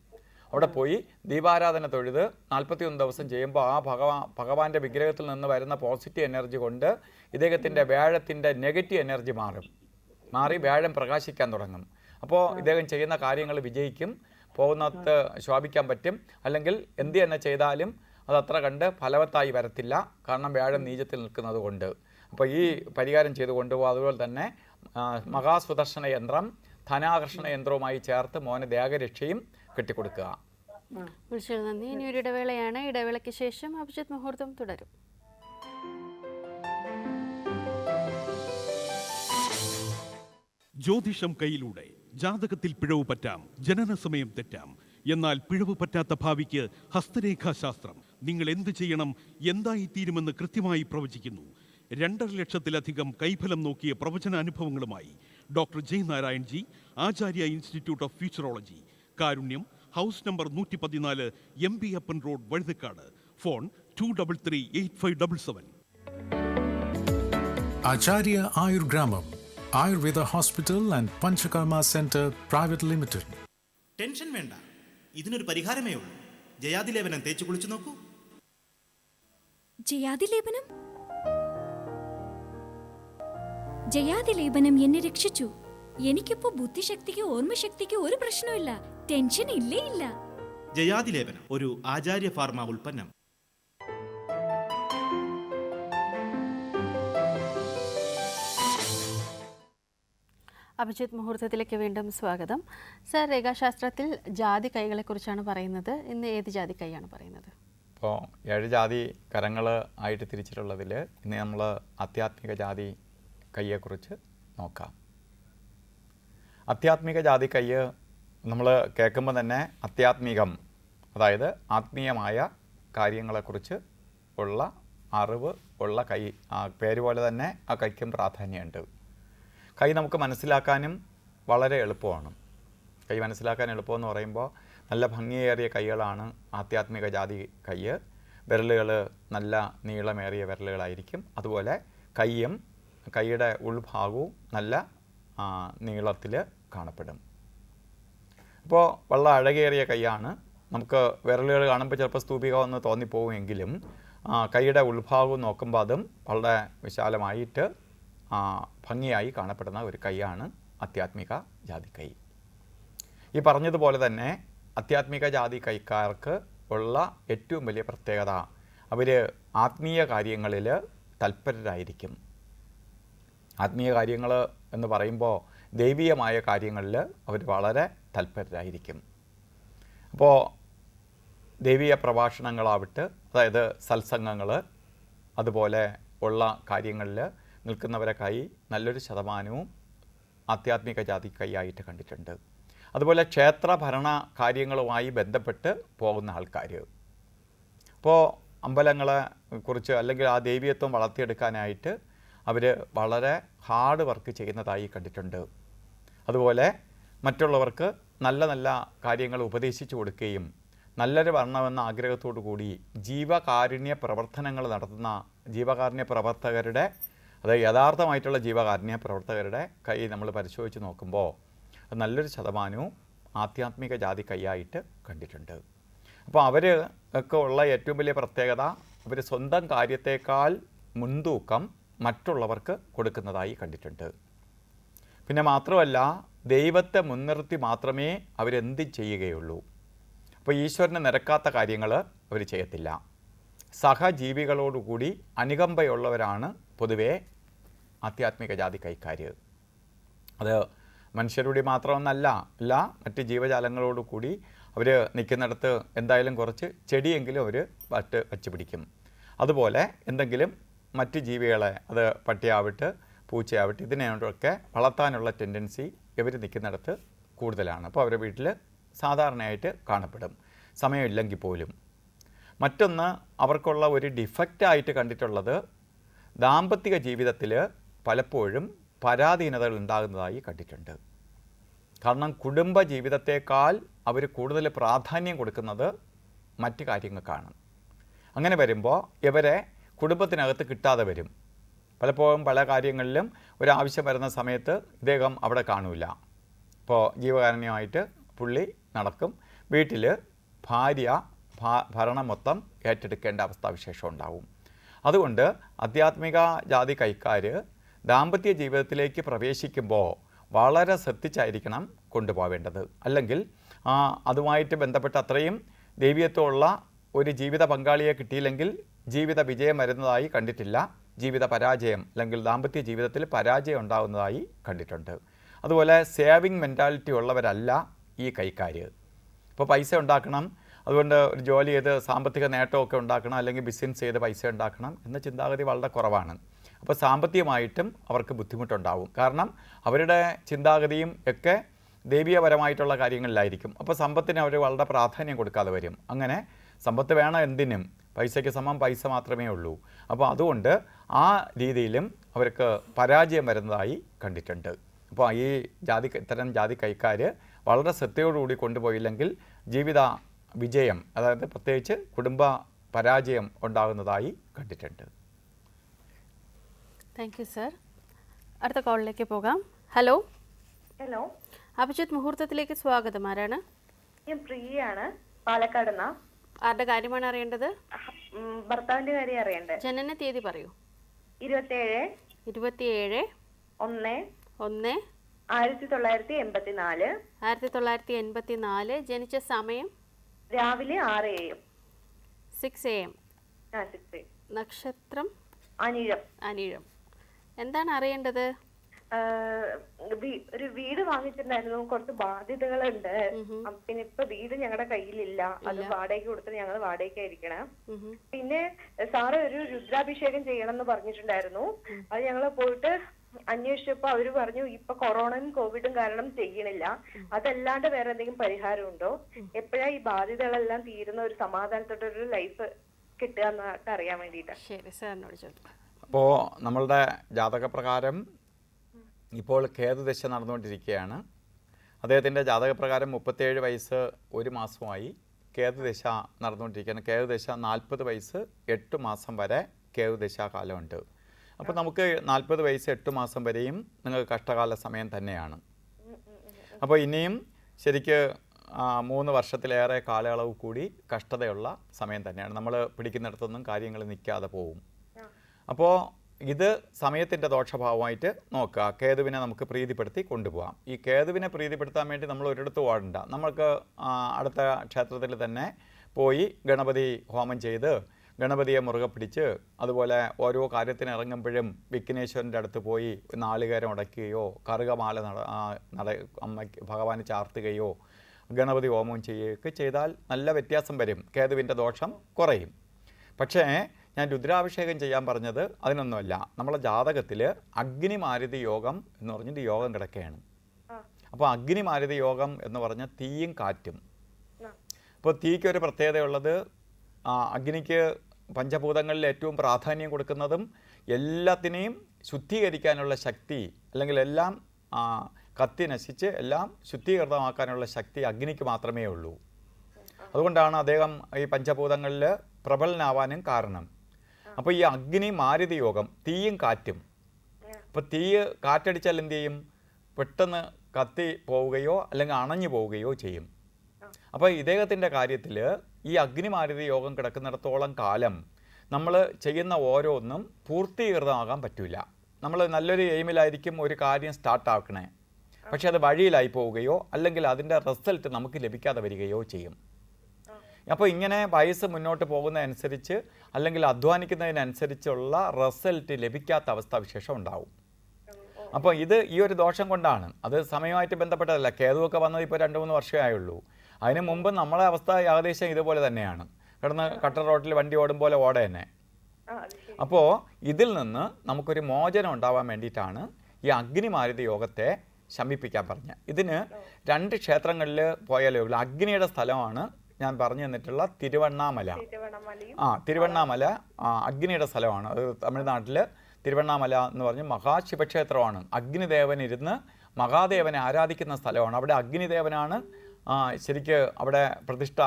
അവിടെ പോയി ദീപാരാധന തൊഴുത് 41 ദിവസം ചെയ്യുമ്പോൾ ആ ഭഗവാന്റെ വിഗ്രഹത്തിൽ നിന്ന് വരുന്ന പോസിറ്റീവ് എനർജി കൊണ്ട് ഇദ്ദേഹത്തിൻ്റെ വ്യാഴത്തിൻ്റെ നെഗറ്റീവ് എനർജി മാറി വ്യാഴം പ്രകാശിക്കാൻ തുടങ്ങും. അപ്പോൾ ഇദ്ദേഹം ചെയ്യുന്ന കാര്യങ്ങൾ വിജയിക്കും, പോകുന്നത് ശോഭിക്കാൻ പറ്റും. അല്ലെങ്കിൽ എന്ത് തന്നെ ചെയ്താലും അതത്ര കണ്ട് ഫലവത്തായി വരത്തില്ല, കാരണം വ്യാഴം നീചത്തിൽ നിൽക്കുന്നത് കൊണ്ട്. അപ്പോൾ ഈ പരിഹാരം ചെയ്ത് കൊണ്ടുപോകും. അതുപോലെ തന്നെ മഹാസുദർശന യന്ത്രം ധനാകർഷണ യന്ത്രവുമായി ചേർത്ത് മോന് ദേഹരക്ഷയും കെട്ടിക്കൊടുക്കുക. വിളിച്ചത് നന്ദി. ഇനി ഒരു ഇടവേളയാണ്. ഇടവേളയ്ക്ക് ശേഷം അഭിജിത്ത് മുഹൂർത്തം തുടരും. ജ്യോതിഷം കയ്യിലൂടെ ജാതകത്തിൽ പിഴവ് പറ്റാം, ജനന സമയം തെറ്റാം. എന്നാൽ പിഴവ് പറ്റാത്ത ഭാവിക്ക് ഹസ്തരേഖാശാസ്ത്രം നിങ്ങൾ എന്ത് ചെയ്യണം, എന്തായിത്തീരുമെന്ന് കൃത്യമായി പ്രവചിക്കുന്നു. 2.5 ലക്ഷത്തിലധികം കൈഫലം നോക്കിയ പ്രവചന അനുഭവങ്ങളുമായി doctor Jay Narayan ji, Acharya institute of futurology, Karunyam, house number 114, MB Appan road, Vazhuthacaud. Phone 233-8577. Acharya Ayurgramam, Ayurveda Hospital and Panchakarma Center Private Limited. Tension വേണ്ട, ഇതിനൊരു പരിഹാരമേ ഉള്ളൂ. ജയാതിലേപനം തേച്ചു കുളിച്ചു നോക്കൂ. ജയാതിലേപനം? ജയാതിലേപനം എന്നെ രക്ഷിച്ചു. എനിക്കിപ്പോ ബുദ്ധിശക്തിക്ക് ഓർമ്മശക്തിക്ക് ഒരു പ്രശ്നമില്ല, ടെൻഷൻ ഇല്ലേ ഇല്ല. ജയാതിലേപനം ഒരു ആചാര്യ ഫാർമ ഉൽപ്പന്നം. അഭിജിത്ത് മുഹൂർത്തത്തിലേക്ക് വീണ്ടും സ്വാഗതം. സർ, രേഖാശാസ്ത്രത്തിൽ ജാതി കൈകളെക്കുറിച്ചാണ് പറയുന്നത്. ഇന്ന് ഏത് ജാതി കൈയാണ് പറയുന്നത്? ഇപ്പോൾ 7 ജാതി കരങ്ങൾ ആയിട്ട് തിരിച്ചിട്ടുള്ളതിൽ ഇന്ന് നമ്മൾ ആധ്യാത്മിക ജാതി കൈയെക്കുറിച്ച് നോക്കാം. ആധ്യാത്മിക ജാതി കൈ നമ്മൾ കേൾക്കുമ്പോൾ തന്നെ ആധ്യാത്മികം, അതായത് ആത്മീയമായ കാര്യങ്ങളെക്കുറിച്ച് ഉള്ള അറിവ് ഉള്ള കൈ. ആ പേര് പോലെ തന്നെ ആ കൈക്കും പ്രാധാന്യമുണ്ട്. കൈ നമുക്ക് മനസ്സിലാക്കാനും വളരെ എളുപ്പമാണ്. കൈ മനസ്സിലാക്കാൻ എളുപ്പമെന്ന് പറയുമ്പോൾ നല്ല ഭംഗിയേറിയ കൈകളാണ് ആധ്യാത്മിക ജാതി കൈ. വിരലുകൾ നല്ല നീളമേറിയ വിരലുകളായിരിക്കും. അതുപോലെ കൈയുടെ ഉൾഭാഗവും നല്ല നീളത്തിൽ കാണപ്പെടും. അപ്പോൾ വളരെ അഴകേറിയ കൈയാണ്. നമുക്ക് വിരലുകൾ കാണുമ്പോൾ ചിലപ്പോൾ സ്തൂപികമെന്ന് തോന്നിപ്പോവുമെങ്കിലും കൈയുടെ ഉൾഭാഗം നോക്കുമ്പോൾ അതും വളരെ വിശാലമായിട്ട് ഭംഗിയായി കാണപ്പെടുന്ന ഒരു കൈയാണ് ആധ്യാത്മിക ജാതി കൈ. ഈ പറഞ്ഞതുപോലെ തന്നെ ആധ്യാത്മിക ജാതി കൈക്കാർക്ക് ഉള്ള ഏറ്റവും വലിയ പ്രത്യേകത, അവർ ആത്മീയ കാര്യങ്ങളിൽ തൽപരരായിരിക്കും. ആത്മീയ കാര്യങ്ങൾ എന്ന് പറയുമ്പോൾ ദൈവീയമായ കാര്യങ്ങളിൽ അവർ വളരെ തൽപരരായിരിക്കും. അപ്പോൾ ദൈവീയ പ്രഭാഷണങ്ങളാവട്ടെ, അതായത് സത്സംഗങ്ങൾ, അതുപോലെ ഉള്ള കാര്യങ്ങളിൽ നിൽക്കുന്നവരെ കൈ നല്ലൊരു ശതമാനവും ആധ്യാത്മിക ജാതി കൈയായിട്ട് കണ്ടിട്ടുണ്ട്. അതുപോലെ ക്ഷേത്ര ഭരണ കാര്യങ്ങളുമായി ബന്ധപ്പെട്ട് പോകുന്ന ആൾക്കാർ, അപ്പോൾ അമ്പലങ്ങളെ കുറിച്ച് അല്ലെങ്കിൽ ആ ദൈവീയത്വം വളർത്തിയെടുക്കാനായിട്ട് അവർ വളരെ ഹാർഡ് വർക്ക് ചെയ്യുന്നതായി കണ്ടിട്ടുണ്ട്. അതുപോലെ മറ്റുള്ളവർക്ക് നല്ല നല്ല കാര്യങ്ങൾ ഉപദേശിച്ചു കൊടുക്കുകയും നല്ലൊരു വരണമെന്ന ആഗ്രഹത്തോടു കൂടി ജീവകാരുണ്യ പ്രവർത്തനങ്ങൾ നടത്തുന്ന ജീവകാരുണ്യ പ്രവർത്തകരുടെ, അതായത് യഥാർത്ഥമായിട്ടുള്ള ജീവകാരുണ്യ പ്രവർത്തകരുടെ കൈ നമ്മൾ പരിശോധിച്ച് നോക്കുമ്പോൾ നല്ലൊരു ശതമാനവും ആധ്യാത്മിക ജാതി കൈയായിട്ട് കണ്ടിട്ടുണ്ട്. അപ്പോൾ അവർ ഒക്കെ ഉള്ള ഏറ്റവും വലിയ പ്രത്യേകത, അവർ സ്വന്തം കാര്യത്തേക്കാൾ മുൻതൂക്കം മറ്റുള്ളവർക്ക് കൊടുക്കുന്നതായി കണ്ടിട്ടുണ്ട്. പിന്നെ മാത്രമല്ല, ദൈവത്തെ മുൻനിർത്തി മാത്രമേ അവരെന്ത് ചെയ്യുകയുള്ളൂ. അപ്പോൾ ഈശ്വരന് നിരക്കാത്ത കാര്യങ്ങൾ അവർ ചെയ്യത്തില്ല. സഹജീവികളോടുകൂടി അനുകമ്പയുള്ളവരാണ് പൊതുവേ ആധ്യാത്മിക ജാതി കൈക്കാർ. അത് മനുഷ്യരുടെ മാത്രമെന്നല്ല, മറ്റ് ജീവജാലങ്ങളോട് കൂടി അവർ നിൽക്കുന്നിടത്ത് എന്തായാലും കുറച്ച് ചെടിയെങ്കിലും അവർ വച്ച് പിടിക്കും. അതുപോലെ എന്തെങ്കിലും മറ്റ് ജീവികളെ, അത് പട്ടിയാവട്ടെ പൂച്ചയാവട്ടെ, ഇതിനെയൊക്കെ വളർത്താനുള്ള ടെൻഡൻസി ഇവർ നിൽക്കുന്നിടത്ത് കൂടുതലാണ്. അപ്പോൾ അവരുടെ വീട്ടിൽ സാധാരണയായിട്ട് കാണപ്പെടും, സമയമില്ലെങ്കിൽ പോലും. മറ്റൊന്ന് അവർക്കുള്ള ഒരു ഡിഫക്റ്റായിട്ട് കണ്ടിട്ടുള്ളത്, ദാമ്പത്തിക ജീവിതത്തിൽ പലപ്പോഴും പരാധീനതകൾ ഉണ്ടാകുന്നതായി കണ്ടിട്ടുണ്ട്. കാരണം കുടുംബ ജീവിതത്തേക്കാൾ അവർ കൂടുതൽ പ്രാധാന്യം കൊടുക്കുന്നത് മറ്റ് കാര്യങ്ങൾക്കാണ്. അങ്ങനെ വരുമ്പോൾ ഇവരെ കുടുംബത്തിനകത്ത് കിട്ടാതെ വരും. പലപ്പോഴും പല കാര്യങ്ങളിലും ഒരാവശ്യം വരുന്ന സമയത്ത് ഇദ്ദേഹം അവിടെ കാണില്ല. ഇപ്പോൾ ജീവകാരുണ്യമായിട്ട് പുള്ളി നടക്കും, വീട്ടിൽ ഭാര്യ ഭരണം മൊത്തം ഏറ്റെടുക്കേണ്ട അവസ്ഥാവിശേഷം ഉണ്ടാവും. അതുകൊണ്ട് ആധ്യാത്മിക ജാതി കൈക്കാർ ദാമ്പത്യ ജീവിതത്തിലേക്ക് പ്രവേശിക്കുമ്പോൾ വളരെ ശ്രദ്ധിച്ചായിരിക്കണം കൊണ്ടുപോവേണ്ടത്. അല്ലെങ്കിൽ അതുമായിട്ട് ബന്ധപ്പെട്ട അത്രയും ദൈവീയത്വമുള്ള ഒരു ജീവിത പങ്കാളിയെ കിട്ടിയില്ലെങ്കിൽ ജീവിത വിജയം വരുന്നതായി കണ്ടിട്ടില്ല. ജീവിത പരാജയം അല്ലെങ്കിൽ ദാമ്പത്യ ജീവിതത്തിൽ പരാജയം ഉണ്ടാകുന്നതായി കണ്ടിട്ടുണ്ട്. അതുപോലെ സേവിങ് മെൻറ്റാലിറ്റി ഉള്ളവരല്ല ഈ കൈക്കാർ. ഇപ്പോൾ പൈസ ഉണ്ടാക്കണം, അതുകൊണ്ട് ഒരു ജോലി ചെയ്ത് സാമ്പത്തിക നേട്ടമൊക്കെ ഉണ്ടാക്കണം, അല്ലെങ്കിൽ ബിസിനസ് ചെയ്ത് പൈസ ഉണ്ടാക്കണം എന്ന ചിന്താഗതി വളരെ കുറവാണ്. അപ്പോൾ സാമ്പത്തികമായിട്ടും അവർക്ക് ബുദ്ധിമുട്ടുണ്ടാവും. കാരണം അവരുടെ ചിന്താഗതിയും ഒക്കെ ദൈവീയപരമായിട്ടുള്ള കാര്യങ്ങളിലായിരിക്കും. അപ്പോൾ സമ്പത്തിന് അവർ വളരെ പ്രാധാന്യം കൊടുക്കാതെ വരും. അങ്ങനെ സമ്പത്ത് വേണം എന്തിനും, പൈസയ്ക്ക് സമം പൈസ മാത്രമേ ഉള്ളൂ. അപ്പോൾ അതുകൊണ്ട് ആ രീതിയിലും അവർക്ക് പരാജയം വരുന്നതായി കണ്ടിട്ടുണ്ട്. അപ്പോൾ ഈ ഇത്തരം ജാതി കൈക്കാർ വളരെ ശ്രദ്ധയോടുകൂടി കൊണ്ടുപോയില്ലെങ്കിൽ ജീവിത വിജയം, അതായത് പ്രത്യേകിച്ച് കുടുംബ പരാജയം ഉണ്ടാകുന്നതായി കണ്ടിട്ടുണ്ട്. Thank you sir. അടുത്ത കോളിലേക്ക് പോകാം. ഹലോ. ഹലോ, അഭിജിത്ത് മുഹൂർത്തത്തിലേക്ക് സ്വാഗതം. ആരാണ്? ഞാൻ പ്രിയയാണ്, പാലക്കാട് നിന്നാ. ആരുടെ കാര്യമാണ് അറിയേണ്ടത്? ഭർത്താവിന്റെ കാര്യം അറിയണ്ടേ. ജനന തീയതി പറയൂ. 27/1/1984. 1984. ജനിച്ച സമയം രാവിലെ 6 AM. 6 AM. 6 AM. നക്ഷത്രം അനിഴം. അനിഴം. എന്താണ് അറിയേണ്ടത്? ഒരു വീട് വാങ്ങിച്ചിട്ടുണ്ടായിരുന്നു, കുറച്ച് ബാധ്യതകളുണ്ട്. പിന്നെ ഇപ്പൊ വീട് ഞങ്ങളുടെ കയ്യിലില്ല, അത് വാടകയ്ക്ക് കൊടുത്തിട്ട് ഞങ്ങൾ വാടകയ്ക്കായിരിക്കണേ. പിന്നെ സാറ് ഒരു രുദ്രാഭിഷേകം ചെയ്യണം എന്ന് പറഞ്ഞിട്ടുണ്ടായിരുന്നു. അത് ഞങ്ങൾ പോയിട്ട് അന്വേഷിച്ചപ്പോ അവര് പറഞ്ഞു ഇപ്പൊ കൊറോണയും കോവിഡും കാരണം ചെയ്യണില്ല, അതല്ലാണ്ട് വേറെ എന്തെങ്കിലും പരിഹാരം ഉണ്ടോ, എപ്പോഴാ ഈ ബാധ്യതകളെല്ലാം തീരുന്ന ഒരു സമാധാനത്തോടൊരു ലൈഫ് കിട്ടുക എന്നൊക്കെ അറിയാൻ വേണ്ടിയിട്ടാണ്. ശരി, സാറിനോട് ചോദിക്കാം. അപ്പോൾ നമ്മളുടെ ജാതകപ്രകാരം ഇപ്പോൾ കേതുദശ നടന്നുകൊണ്ടിരിക്കുകയാണ്. അദ്ദേഹത്തിൻ്റെ ജാതകപ്രകാരം 37 വയസ്സ് 1 മാസമായി കേതുദശ നടന്നുകൊണ്ടിരിക്കുകയാണ്. കേതുദശ 40 വയസ്സ് 8 മാസം വരെ കേതുദശ കാലമുണ്ട്. അപ്പോൾ നമുക്ക് 40 വയസ്സ് 8 മാസം വരെയും നിങ്ങൾക്ക് കഷ്ടകാല സമയം തന്നെയാണ്. അപ്പോൾ ഇനിയും ശരിക്ക് 3 വർഷത്തിലേറെ കാലയളവ് കൂടി കഷ്ടതയുള്ള സമയം തന്നെയാണ്. നമ്മൾ പിടിക്കുന്നിടത്തൊന്നും കാര്യങ്ങൾ നിൽക്കാതെ പോവും. അപ്പോൾ ഇത് സമയത്തിൻ്റെ ദോഷഭാവമായിട്ട് നോക്കുക. കേതുവിനെ നമുക്ക് പ്രീതിപ്പെടുത്തി കൊണ്ടുപോകാം. ഈ കേതുവിനെ പ്രീതിപ്പെടുത്താൻ വേണ്ടി നമ്മൾ ഒരിടത്ത് ഓടണ്ട. നമ്മൾക്ക് അടുത്ത ക്ഷേത്രത്തിൽ തന്നെ പോയി ഗണപതി ഹോമം ചെയ്ത് ഗണപതിയെ മുറുകെ പിടിച്ച്, അതുപോലെ ഓരോ കാര്യത്തിന് ഇറങ്ങുമ്പോഴും വിഘ്നേശ്വരൻ്റെ അടുത്ത് പോയി നാളികേരം ഉടയ്ക്കുകയോ കറുകമാല അമ്മയ്ക്ക് ഭഗവാന് ചാർത്തുകയോ ഗണപതി ഹോമം ചെയ്യുകയൊക്കെ ചെയ്താൽ നല്ല വ്യത്യാസം വരും, കേതുവിൻ്റെ ദോഷം കുറയും. പക്ഷേ ഞാൻ രുദ്രാഭിഷേകം ചെയ്യാൻ പറഞ്ഞത് അതിനൊന്നുമല്ല. നമ്മളെ ജാതകത്തിൽ അഗ്നിമാരുതി യോഗം എന്ന് പറഞ്ഞിട്ട് യോഗം കിടക്കുകയാണ്. അപ്പോൾ അഗ്നിമാരുതി യോഗം എന്ന് പറഞ്ഞാൽ തീയും കാറ്റും. അപ്പോൾ തീക്കൊരു പ്രത്യേകതയുള്ളത്, അഗ്നിക്ക് പഞ്ചഭൂതങ്ങളിൽ ഏറ്റവും പ്രാധാന്യം കൊടുക്കുന്നതും എല്ലാത്തിനെയും ശുദ്ധീകരിക്കാനുള്ള ശക്തി, അല്ലെങ്കിൽ എല്ലാം കത്തി നശിച്ച് എല്ലാം ശുദ്ധീകൃതമാക്കാനുള്ള ശക്തി അഗ്നിക്ക് മാത്രമേ ഉള്ളൂ. അതുകൊണ്ടാണ് അദ്ദേഹം ഈ പഞ്ചഭൂതങ്ങളിൽ പ്രബലനാവാനും കാരണം. അപ്പോൾ ഈ അഗ്നി മാരുതി യോഗം തീയും കാറ്റും. അപ്പോൾ തീ കാറ്റടിച്ചാൽ എന്ത് ചെയ്യും? പെട്ടെന്ന് കത്തി പോവുകയോ അല്ലെങ്കിൽ അണഞ്ഞു പോവുകയോ ചെയ്യും. അപ്പോൾ ഇദ്ദേഹത്തിൻ്റെ കാര്യത്തിൽ ഈ അഗ്നിമാരുതി യോഗം കിടക്കുന്നിടത്തോളം കാലം നമ്മൾ ചെയ്യുന്ന ഓരോന്നും പൂർത്തീകൃതമാകാൻ പറ്റില്ല. നമ്മൾ നല്ലൊരു എയിമിലായിരിക്കും ഒരു കാര്യം സ്റ്റാർട്ടാക്കണേ, പക്ഷെ അത് വഴിയിലായി പോവുകയോ അല്ലെങ്കിൽ അതിൻ്റെ റിസൾട്ട് നമുക്ക് ലഭിക്കാതെ വരികയോ ചെയ്യും. അപ്പോൾ ഇങ്ങനെ വയസ്സ് മുന്നോട്ട് പോകുന്നതനുസരിച്ച് അല്ലെങ്കിൽ അധ്വാനിക്കുന്നതിനനുസരിച്ചുള്ള റിസൾട്ട് ലഭിക്കാത്ത അവസ്ഥാവിശേഷം ഉണ്ടാവും. അപ്പോൾ ഇത് ഈ ഒരു ദോഷം കൊണ്ടാണ്. അത് സമയമായിട്ട് ബന്ധപ്പെട്ടതല്ല. കേതുവൊക്കെ വന്നത് ഇപ്പോൾ 2-3 വർഷമേ ആയുള്ളൂ. അതിന് മുമ്പ് നമ്മളെ അവസ്ഥ ഏകദേശം ഇതുപോലെ തന്നെയാണ്. കിടന്ന് കട്ടർ റോട്ടിൽ വണ്ടി ഓടും പോലെ ഓടെ തന്നെ. അപ്പോൾ ഇതിൽ നിന്ന് നമുക്കൊരു മോചനം ഉണ്ടാവാൻ വേണ്ടിയിട്ടാണ് ഈ അഗ്നിമാരുതി യോഗത്തെ ശമിപ്പിക്കാൻ പറഞ്ഞത്. ഇതിന് 2 ക്ഷേത്രങ്ങളിൽ പോയാലേ ഉള്ളൂ. അഗ്നിയുടെ സ്ഥലമാണ് ഞാൻ പറഞ്ഞു തന്നിട്ടുള്ള തിരുവണ്ണാമല. തിരുവണ്ണാമല അഗ്നിയുടെ സ്ഥലമാണ്. അത് തമിഴ്നാട്ടിൽ തിരുവണ്ണാമല എന്ന് പറഞ്ഞ് മഹാശിവക്ഷേത്രമാണ്. അഗ്നിദേവൻ ഇരുന്ന് മഹാദേവനെ ആരാധിക്കുന്ന സ്ഥലമാണ്. അവിടെ അഗ്നിദേവനാണ് ശരിക്ക് അവിടെ പ്രതിഷ്ഠ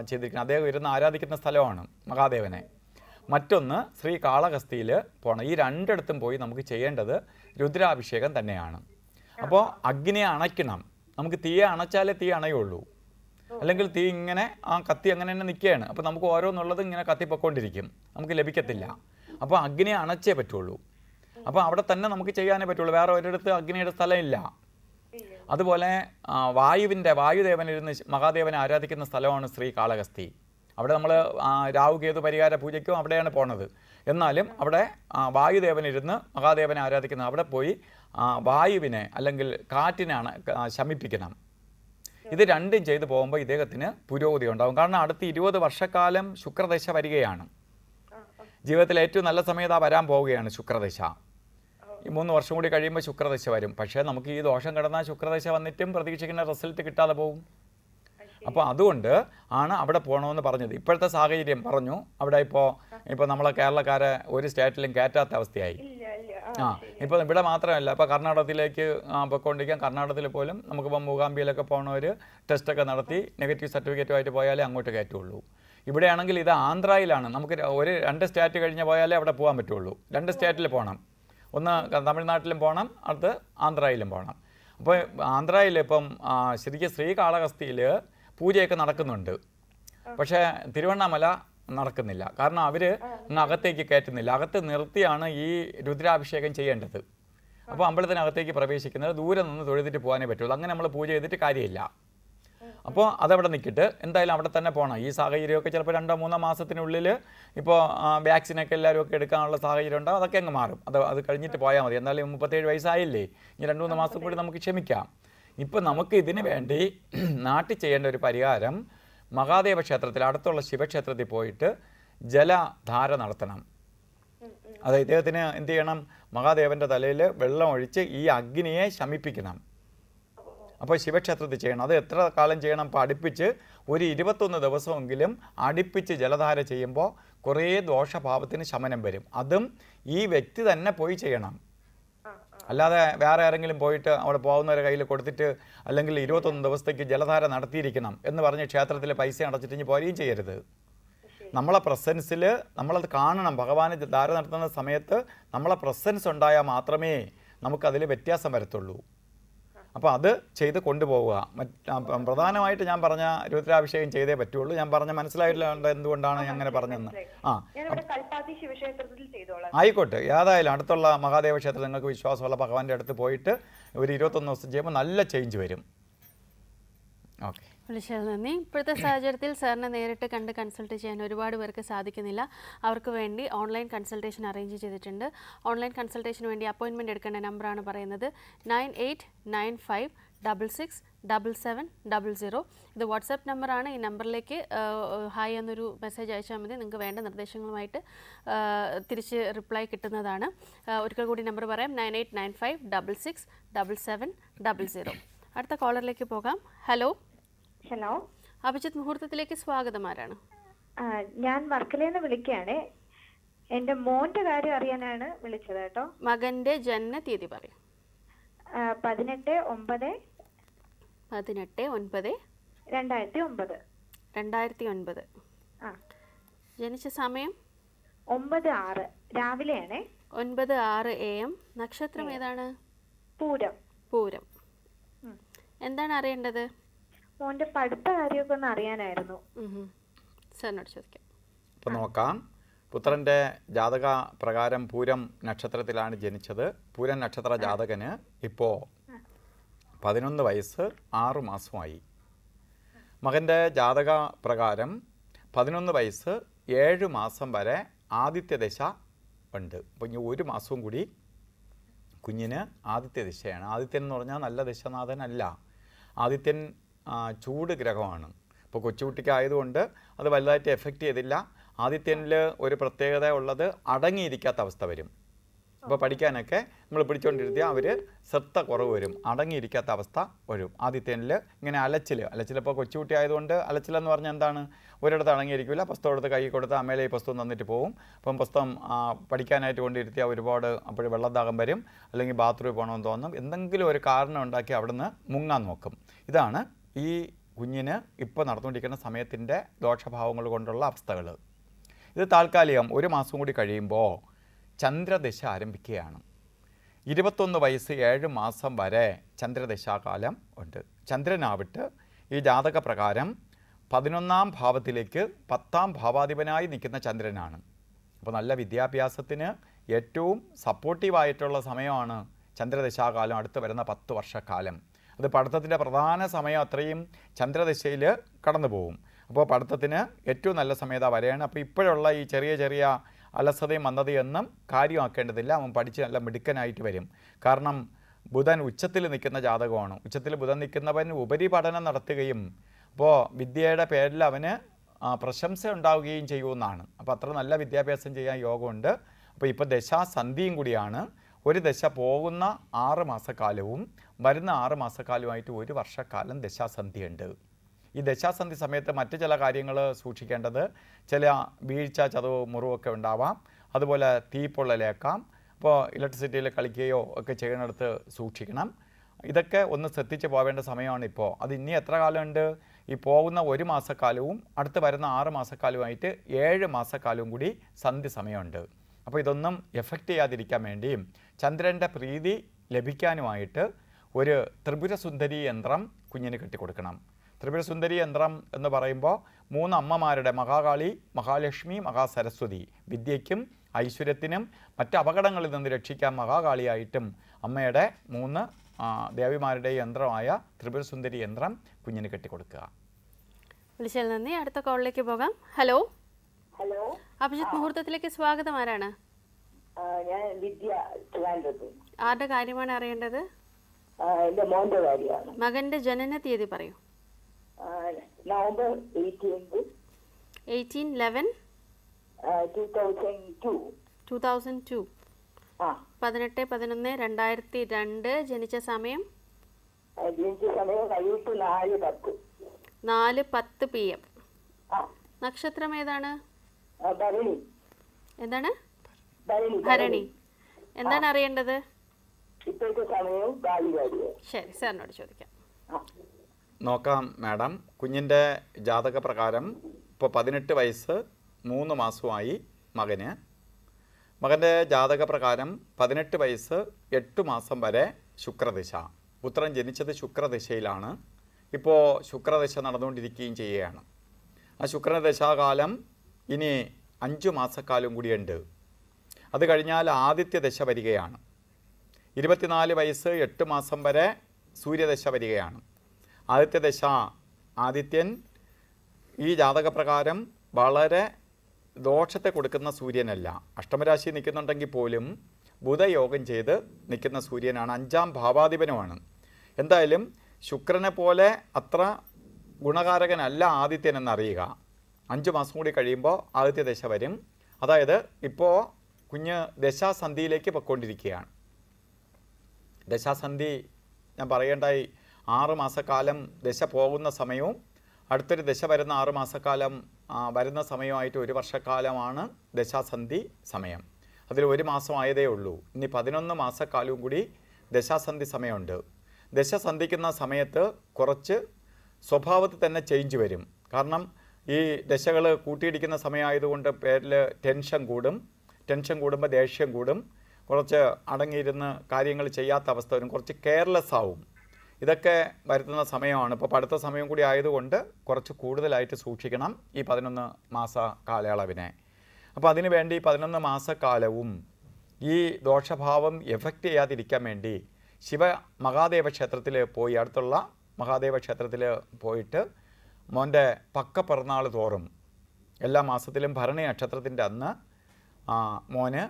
ചെയ്തിരിക്കുന്നത്. അദ്ദേഹം ഇരുന്ന് ആരാധിക്കുന്ന സ്ഥലമാണ് മഹാദേവനെ. മറ്റൊന്ന് ശ്രീകാളഹസ്തിയിൽ പോകണം. ഈ 2 പോയി നമുക്ക് ചെയ്യേണ്ടത് രുദ്രാഭിഷേകം തന്നെയാണ്. അപ്പോൾ അഗ്നിയെ അണയ്ക്കണം. നമുക്ക് തീയെ അണച്ചാലേ തീ അണയുള്ളൂ. അല്ലെങ്കിൽ തീ ഇങ്ങനെ കത്തി അങ്ങനെ തന്നെ നിൽക്കുകയാണ്. അപ്പോൾ നമുക്ക് ഓരോന്നുള്ളത് ഇങ്ങനെ കത്തിപ്പൊക്കൊണ്ടിരിക്കും, നമുക്ക് ലഭിക്കത്തില്ല. അപ്പോൾ അഗ്നിയെ അണച്ചേ പറ്റുള്ളൂ. അപ്പോൾ അവിടെ തന്നെ നമുക്ക് ചെയ്യാനേ പറ്റുള്ളൂ. വേറെ ഒരിടത്ത് അഗ്നിയുടെ സ്ഥലമില്ല. അതുപോലെ വായുദേവനിരുന്ന് മഹാദേവനെ ആരാധിക്കുന്ന സ്ഥലമാണ് ശ്രീകാളഹസ്തി. അവിടെ നമ്മൾ രാഹുകേതു പരിഹാര പൂജയ്ക്കും അവിടെയാണ് പോണത്. എന്നാലും അവിടെ വായുദേവനിരുന്ന് മഹാദേവനെ ആരാധിക്കുന്ന അവിടെ പോയി വായുവിനെ അല്ലെങ്കിൽ കാറ്റിനെ ശമിപ്പിക്കണം. ഇത് 2 ചെയ്തു പോകുമ്പോൾ ഇദ്ദേഹത്തിന് പുരോഗതി ഉണ്ടാകും. കാരണം അടുത്ത 20 വർഷക്കാലം ശുക്രദശ വരികയാണ്. ജീവിതത്തിൽ ഏറ്റവും നല്ല സമയത്ത് വരാൻ പോവുകയാണ് ശുക്രദശ. ഈ 3 വർഷം കൂടി കഴിയുമ്പോൾ ശുക്രദശ വരും. പക്ഷേ നമുക്ക് ഈ ദോഷം കിടന്നാൽ ശുക്രദശ വന്നിട്ടും പ്രതീക്ഷിക്കുന്ന റിസൾട്ട് കിട്ടാതെ പോകും. അപ്പോൾ അതുകൊണ്ട് ആണ് അവിടെ പോകണമെന്ന് പറഞ്ഞത്. ഇപ്പോഴത്തെ സാഹചര്യം പറഞ്ഞു അവിടെ ഇപ്പോൾ നമ്മളെ കേരളക്കാരെ ഒരു സ്റ്റേറ്റിലും കയറ്റാത്ത അവസ്ഥയായി. ഇപ്പോൾ ഇവിടെ മാത്രമല്ല, ഇപ്പോൾ കർണാടകത്തിലേക്ക് പൊയ്ക്കൊണ്ടിരിക്കാൻ. കർണാടകത്തിൽ പോലും നമുക്കിപ്പോൾ മൂകാംബിയിലൊക്കെ പോകണവർ ടെസ്റ്റൊക്കെ നടത്തി നെഗറ്റീവ് സർട്ടിഫിക്കറ്റുമായിട്ട് പോയാലേ അങ്ങോട്ട് കയറ്റുള്ളൂ. ഇവിടെയാണെങ്കിൽ ഇത് ആന്ധ്രയിലാണ്. നമുക്ക് 2 സ്റ്റേറ്റ് കഴിഞ്ഞ് പോയാലേ അവിടെ പോകാൻ പറ്റുള്ളൂ. 2 സ്റ്റേറ്റിൽ പോകണം. ഒന്ന് തമിഴ്നാട്ടിലും പോകണം, അടുത്ത് ആന്ധ്രയിലും പോകണം. അപ്പോൾ ആന്ധ്രയിൽ ഇപ്പം ശരിക്കും ശ്രീകാളഹസ്തിയിൽ പൂജയൊക്കെ നടക്കുന്നുണ്ട്. പക്ഷേ തിരുവണ്ണാമല നടക്കുന്നില്ല. കാരണം അവർ അകത്തേക്ക് കയറ്റുന്നില്ല. അകത്ത് നിർത്തിയാണ് ഈ രുദ്രാഭിഷേകം ചെയ്യേണ്ടത്. അപ്പോൾ അമ്പലത്തിനകത്തേക്ക് പ്രവേശിക്കുന്നത് ദൂരെ നിന്ന് തൊഴുതിട്ട് പോകാനേ പറ്റുള്ളൂ. അങ്ങനെ നമ്മൾ പൂജ ചെയ്തിട്ട് കാര്യമില്ല. അപ്പോൾ അതവിടെ നിൽക്കിട്ട് എന്തായാലും അവിടെ തന്നെ പോകണം. ഈ സാഹചര്യമൊക്കെ ചിലപ്പോൾ 2-3 മാസത്തിനുള്ളിൽ ഇപ്പോൾ വാക്സിനൊക്കെ എല്ലാവരും ഒക്കെ എടുക്കാനുള്ള സാഹചര്യം ഉണ്ടാവും. അതൊക്കെ അങ്ങ് മാറും. അത് കഴിഞ്ഞിട്ട് പോയാൽ മതി. എന്തായാലും 37 വയസ്സായില്ലേ, ഇനി 2-3 മാസം കൂടി നമുക്ക് ക്ഷമിക്കാം. ഇപ്പം നമുക്ക് ഇതിന് വേണ്ടി നാട്ടിൽ ചെയ്യേണ്ട ഒരു പരിഹാരം, മഹാദേവ ക്ഷേത്രത്തിൽ, അടുത്തുള്ള ശിവക്ഷേത്രത്തിൽ പോയിട്ട് ജലധാര നടത്തണം. അത് ഇദ്ദേഹത്തിന് എന്ത് ചെയ്യണം, മഹാദേവൻ്റെ തലയിൽ വെള്ളം ഒഴിച്ച് ഈ അഗ്നിയെ ശമിപ്പിക്കണം. അപ്പോൾ ശിവക്ഷേത്രത്തിൽ ചെയ്യണം. അത് എത്ര കാലം ചെയ്യണം? ഇപ്പോൾ അടുപ്പിച്ച് ഒരു 21 ദിവസമെങ്കിലും അടുപ്പിച്ച് ജലധാര ചെയ്യുമ്പോൾ കുറേ ദോഷഭാവത്തിന് ശമനം വരും. അതും ഈ വ്യക്തി തന്നെ പോയി ചെയ്യണം. അല്ലാതെ വേറെ ആരെങ്കിലും പോയിട്ട് അവിടെ പോകുന്നവരെ കയ്യിൽ കൊടുത്തിട്ട് അല്ലെങ്കിൽ 21 ദിവസത്തേക്ക് ജലധാര നടത്തിയിരിക്കണം എന്ന് പറഞ്ഞ് ക്ഷേത്രത്തിൽ പൈസ അടച്ചിട്ട് ഇനി പോരുകയും ചെയ്യരുത്. നമ്മളെ പ്രസൻസിൽ നമ്മളത് കാണണം. ഭഗവാന് ധാര നടത്തുന്ന സമയത്ത് നമ്മളെ പ്രസൻസ് ഉണ്ടായാൽ മാത്രമേ നമുക്കതിൽ വ്യത്യാസം വരത്തുള്ളൂ. അപ്പോൾ അത് ചെയ്ത് കൊണ്ടുപോവുക. പ്രധാനമായിട്ട് ഞാൻ പറഞ്ഞ രുദ്രാഭിഷേകം ചെയ്തേ പറ്റുള്ളൂ. ഞാൻ പറഞ്ഞ മനസ്സിലായില്ല എന്തുകൊണ്ടാണ് ഞാൻ അങ്ങനെ പറഞ്ഞതെന്ന്. ആയിക്കോട്ടെ, ഏതായാലും അടുത്തുള്ള മഹാദേവ ക്ഷേത്രം നിങ്ങൾക്ക് വിശ്വാസമുള്ള ഭഗവാന്റെ അടുത്ത് പോയിട്ട് ഒരു 21 ദിവസം ചെയ്യുമ്പോൾ നല്ല ചേഞ്ച് വരും. ഓക്കെ, വിളിച്ചത് നന്ദി. ഇപ്പോഴത്തെ സാഹചര്യത്തിൽ സാറിനെ നേരിട്ട് കണ്ട് കൺസൾട്ട് ചെയ്യാൻ ഒരുപാട് പേർക്ക് സാധിക്കുന്നില്ല. അവർക്ക് വേണ്ടി ഓൺലൈൻ കൺസൾട്ടേഷൻ അറേഞ്ച് ചെയ്തിട്ടുണ്ട്. ഓൺലൈൻ കൺസൾട്ടേഷന് വേണ്ടി അപ്പോയിൻമെൻറ്റ് എടുക്കേണ്ട നമ്പറാണ് പറയുന്നത് 9895667700. ഇത് വാട്സാപ്പ് നമ്പറാണ്. ഈ നമ്പറിലേക്ക് ഹായ് എന്നൊരു മെസ്സേജ് അയച്ചാൽ മതി. നിങ്ങൾക്ക് വേണ്ട നിർദ്ദേശങ്ങളുമായിട്ട് തിരിച്ച് റിപ്ലൈ കിട്ടുന്നതാണ്. ഒരിക്കൽ കൂടി നമ്പർ പറയാം, 9895667700. അടുത്ത കോളറിലേക്ക് പോകാം. ഹലോ. ഹലോ, അഭിജിത്ത് മുഹൂർത്തത്തിലേക്ക് സ്വാഗതം. ആരാണ്? ഞാൻ വർക്കലയിൽ നിന്ന് വിളിക്കുകയാണ്. എൻ്റെ മോന്റെ കാര്യം അറിയാനാണ് വിളിച്ചത് കേട്ടോ. മകന്റെ ജനന തീയതി പറയും. 18/9/2009. 2009. ജനിച്ച സമയം 9:06 രാവിലെയാണ്. 9:06 AM. നക്ഷത്രം ഏതാണ്? പൂരം. പൂരം. എന്താണ് അറിയേണ്ടത്? മോന്റെ പഠിത്ത കാര്യമൊക്കെ ഒന്ന് അറിയാനായിരുന്നു. സാറിനോട് ചോദിക്കാം. ഇപ്പം നോക്കാം. പുത്രൻ്റെ ജാതക പ്രകാരം പൂരം നക്ഷത്രത്തിലാണ് ജനിച്ചത്. പൂരം നക്ഷത്ര ജാതകന് ഇപ്പോൾ 11 വയസ്സ് 6 മാസമായി. മകൻ്റെ ജാതക പ്രകാരം 11 വയസ്സ് 7 മാസം വരെ ആദിത്യ ദശ ഉണ്ട്. അപ്പോൾ ഇനി 1 മാസവും കൂടി കുഞ്ഞിന് ആദിത്യ ദിശയാണ്. ആദിത്യൻ എന്ന് പറഞ്ഞാൽ നല്ല ദിശനാഥനല്ല. ആദിത്യൻ ചൂട് ഗ്രഹമാണ്. ഇപ്പോൾ കൊച്ചുകുട്ടിക്ക് ആയതുകൊണ്ട് അത് വലുതായിട്ട് എഫക്റ്റ് ചെയ്തില്ല. ആദിത്യനിൽ ഒരു പ്രത്യേകത ഉള്ളത് അടങ്ങിയിരിക്കാത്ത അവസ്ഥ വരും. അപ്പോൾ പഠിക്കാനൊക്കെ നമ്മൾ പിടിച്ചുകൊണ്ടിരുത്തിയാൽ അവർ ശ്രദ്ധ കുറവ് വരും, അടങ്ങിയിരിക്കാത്ത അവസ്ഥ വരും. ആദിത്യനിൽ ഇങ്ങനെ അലച്ചിലിപ്പോൾ കൊച്ചുകുട്ടി ആയതുകൊണ്ട് അലച്ചിലെന്ന് പറഞ്ഞാൽ എന്താണ്? ഒരിടത്ത് അടങ്ങിയിരിക്കില്ല. പുസ്തകം എടുത്ത് കൈ കൊടുത്ത് അമ്മയിലെ ഈ പുസ്തകം തന്നിട്ട് പോകും. അപ്പം പുസ്തകം പഠിക്കാനായിട്ട് കൊണ്ടിരുത്തിയാൽ ഒരുപാട് അപ്പോൾ വെള്ളദാഹം വരും, അല്ലെങ്കിൽ ബാത്റൂമിൽ പോകണമെന്ന് തോന്നും. എന്തെങ്കിലും ഒരു കാരണം ഉണ്ടാക്കി അവിടുന്ന് മുങ്ങാൻ നോക്കും. ഇതാണ് ഈ കുഞ്ഞിന് ഇപ്പോൾ നടന്നുകൊണ്ടിരിക്കുന്ന സമയത്തിൻ്റെ ദോഷഭാവങ്ങൾ കൊണ്ടുള്ള അവസ്ഥകൾ. ഇത് താൽക്കാലികം. 1 മാസം കൂടി കഴിയുമ്പോൾ ചന്ദ്രദശ ആരംഭിക്കുകയാണ്. 21 വയസ്സ് 7 മാസം വരെ ചന്ദ്രദശാകാലം ഉണ്ട്. ചന്ദ്രനാവിട്ട് ഈ ജാതക പ്രകാരം 11ാം ഭാവത്തിലേക്ക് 10ാം ഭാവാധിപനായി നിൽക്കുന്ന ചന്ദ്രനാണ്. അപ്പോൾ നല്ല വിദ്യാഭ്യാസത്തിന് ഏറ്റവും സപ്പോർട്ടീവായിട്ടുള്ള സമയമാണ് ചന്ദ്രദശാകാലം, അടുത്ത് വരുന്ന 10 വർഷക്കാലം. അത് പഠിത്തത്തിൻ്റെ പ്രധാന സമയം അത്രയും ചന്ദ്രദശയിൽ കടന്നു പോകും. അപ്പോൾ പഠിത്തത്തിന് ഏറ്റവും നല്ല സമയത്ത് വരെയാണ്. അപ്പോൾ ഇപ്പോഴുള്ള ഈ ചെറിയ അലസതയും മന്ദതയൊന്നും കാര്യമാക്കേണ്ടതില്ല. അവൻ പഠിച്ച് നല്ല മിടുക്കനായിട്ട് വരും. കാരണം ബുധൻ ഉച്ചത്തിൽ നിൽക്കുന്ന ജാതകമാണ്. ഉച്ചത്തിൽ ബുധൻ നിൽക്കുന്നവൻ ഉപരിപഠനം നടത്തുകയും അപ്പോൾ വിദ്യയുടെ പേരിൽ അവന് പ്രശംസ ഉണ്ടാവുകയും ചെയ്യുമെന്നാണ്. അപ്പോൾ അത്ര നല്ല വിദ്യാഭ്യാസം ചെയ്യാൻ യോഗമുണ്ട്. അപ്പോൾ ഇപ്പോൾ ദശാസന്ധിയും കൂടിയാണ്. ഒരു ദശ പോകുന്ന 6 മാസക്കാലവും വരുന്ന 6 മാസക്കാലവുമായിട്ട് 1 വർഷക്കാലം ദശാസന്ധിയുണ്ട്. ഈ ദശാസന്ധി സമയത്ത് മറ്റ് ചില കാര്യങ്ങൾ സൂക്ഷിക്കേണ്ടത്, ചില വീഴ്ച, ചതവ്, മുറിവൊക്കെ ഉണ്ടാവാം. അതുപോലെ തീപ്പൊള്ളലേക്കാം. അപ്പോൾ ഇലക്ട്രിസിറ്റിയിൽ കളിക്കുകയോ ഒക്കെ ചെയ്യുന്നിടത്ത് സൂക്ഷിക്കണം. ഇതൊക്കെ ഒന്ന് ശ്രദ്ധിച്ച് പോവേണ്ട സമയമാണ് ഇപ്പോൾ. അത് ഇനി എത്ര കാലമുണ്ട്? ഈ പോകുന്ന 1 മാസക്കാലവും അടുത്ത് വരുന്ന 6 മാസക്കാലവുമായിട്ട് 7 മാസക്കാലവും കൂടി സന്ധി സമയമുണ്ട്. അപ്പോൾ ഇതൊന്നും എഫക്റ്റ് ചെയ്യാതിരിക്കാൻ വേണ്ടിയും ചന്ദ്രൻ്റെ പ്രീതി ലഭിക്കാനുമായിട്ട് ഒരു ത്രിപുരസുന്ദരി യന്ത്രം കുഞ്ഞിന് കെട്ടിക്കൊടുക്കണം. ത്രിപുരസുന്ദരി യന്ത്രം എന്ന് പറയുമ്പോൾ 3 അമ്മമാരുടെ, മഹാകാളി, മഹാലക്ഷ്മി, മഹാസരസ്വതി, വിദ്യയ്ക്കും ഐശ്വര്യത്തിനും മറ്റ് അപകടങ്ങളിൽ നിന്ന് രക്ഷിക്കാൻ മഹാകാളിയായിട്ടും അമ്മയുടെ 3 ദേവിമാരുടെ യന്ത്രമായ ത്രിപുര സുന്ദരി യന്ത്രം കുഞ്ഞിന് കെട്ടിക്കൊടുക്കുക. വിളിച്ചാൽ നന്ദി. അടുത്ത കോളിലേക്ക് പോകാം. ഹലോ. ഹലോ, അഭിജിത്ത് മുഹൂർത്തത്തിലേക്ക് സ്വാഗതം. ആരാണ്? ഞാൻ വിദ്യ. ആരുടെ കാര്യമാണ് അറിയേണ്ടത്? എന്റെ മോന്റെ കാര്യമാണ്. മകന്റെ ജനന തീയതി പറയൂ. നവംബർ 18, 2002. 18/11/2002. ജനിച്ച സമയം? ജനിച്ച സമയം വൈകിട്ട് 4:10. 4:10 PM. നക്ഷത്രം ഏതാണ്? ഭരണി. എന്താണ്? ഭരണി. എന്താണ് അറിയേണ്ടത്? ഇപ്പോഴത്തെ സമയവും ശരി, സാറിനോട് ചോദിക്കാം. നോക്കാം മാഡം. കുഞ്ഞിൻ്റെ ജാതക പ്രകാരം ഇപ്പോൾ 18 വയസ്സ് 3 മാസമായി മകന്. മകൻ്റെ ജാതക പ്രകാരം 18 വയസ്സ് 8 മാസം വരെ ശുക്രദശ. പുത്രൻ ജനിച്ചത് ശുക്രദശയിലാണ്. ഇപ്പോൾ ശുക്രദശ നടന്നുകൊണ്ടിരിക്കുകയും ചെയ്യുകയാണ്. ആ ശുക്രദശാകാലം ഇനി 5 മാസക്കാലം കൂടിയുണ്ട്. അത് കഴിഞ്ഞാൽ ആദിത്യ ദശ വരികയാണ്. 24 വയസ്സ് 8 മാസം വരെ സൂര്യദശ വരികയാണ്. ആദിത്യ ദശ ആദിത്യൻ ഈ ജാതകപ്രകാരം വളരെ ദോഷത്തെ കൊടുക്കുന്ന സൂര്യനല്ല. അഷ്ടമരാശി നിൽക്കുന്നുണ്ടെങ്കിൽ പോലും ബുധയോഗം ചെയ്ത് നിൽക്കുന്ന സൂര്യനാണ്. 5ാം ഭാവാധിപനുമാണ്. എന്തായാലും ശുക്രനെ പോലെ അത്ര ഗുണകാരകനല്ല ആദിത്യൻ എന്നറിയുക. 5 മാസം കൂടി കഴിയുമ്പോൾ ആദിത്യ ദശ വരും. അതായത് ഇപ്പോൾ കുഞ്ഞ് ദശാസന്ധിയിലേക്ക് പൊയ്ക്കൊണ്ടിരിക്കുകയാണ്. ദശാസന്ധി ഞാൻ പറയേണ്ടായി. 6 മാസക്കാലം ദശ പോകുന്ന സമയവും അടുത്തൊരു ദശ വരുന്ന 6 മാസക്കാലം വരുന്ന സമയമായിട്ട് 1 വർഷക്കാലമാണ് ദശാസന്ധി സമയം. അതിൽ 1 മാസം ആയതേ ഉള്ളൂ. ഇനി 11 മാസക്കാലവും കൂടി ദശാസന്ധി സമയമുണ്ട്. ദശ സന്ധിക്കുന്ന സമയത്ത് കുറച്ച് സ്വഭാവത്തിൽ തന്നെ ചേഞ്ച് വരും. കാരണം ഈ ദശകൾ കൂട്ടിയിടിക്കുന്ന സമയമായതുകൊണ്ട് പേരിൽ ടെൻഷൻ കൂടും. ടെൻഷൻ കൂടുമ്പോൾ ദേഷ്യം കൂടും. കുറച്ച് അടങ്ങിയിരുന്ന് കാര്യങ്ങൾ ചെയ്യാത്ത അവസ്ഥ വരും. കുറച്ച് കെയർലെസ് ആവും. ഇതൊക്കെ വരുത്തുന്ന സമയമാണ്. ഇപ്പോൾ പഠിത്ത സമയം കൂടി ആയതുകൊണ്ട് കുറച്ച് കൂടുതലായിട്ട് സൂക്ഷിക്കണം ഈ 11 മാസ കാലയളവിനെ. അപ്പോൾ അതിനു വേണ്ടി 11 മാസക്കാലവും ഈ ദോഷഭാവം എഫക്റ്റ് ചെയ്യാതിരിക്കാൻ വേണ്ടി ശിവ മഹാദേവ ക്ഷേത്രത്തിൽ പോയി, അടുത്തുള്ള മഹാദേവ ക്ഷേത്രത്തിൽ പോയിട്ട് മോൻ്റെ പക്ക പിറന്നാൾ തോറും എല്ലാ മാസത്തിലും ഭരണി നക്ഷത്രത്തിൻ്റെ അന്ന് മോന്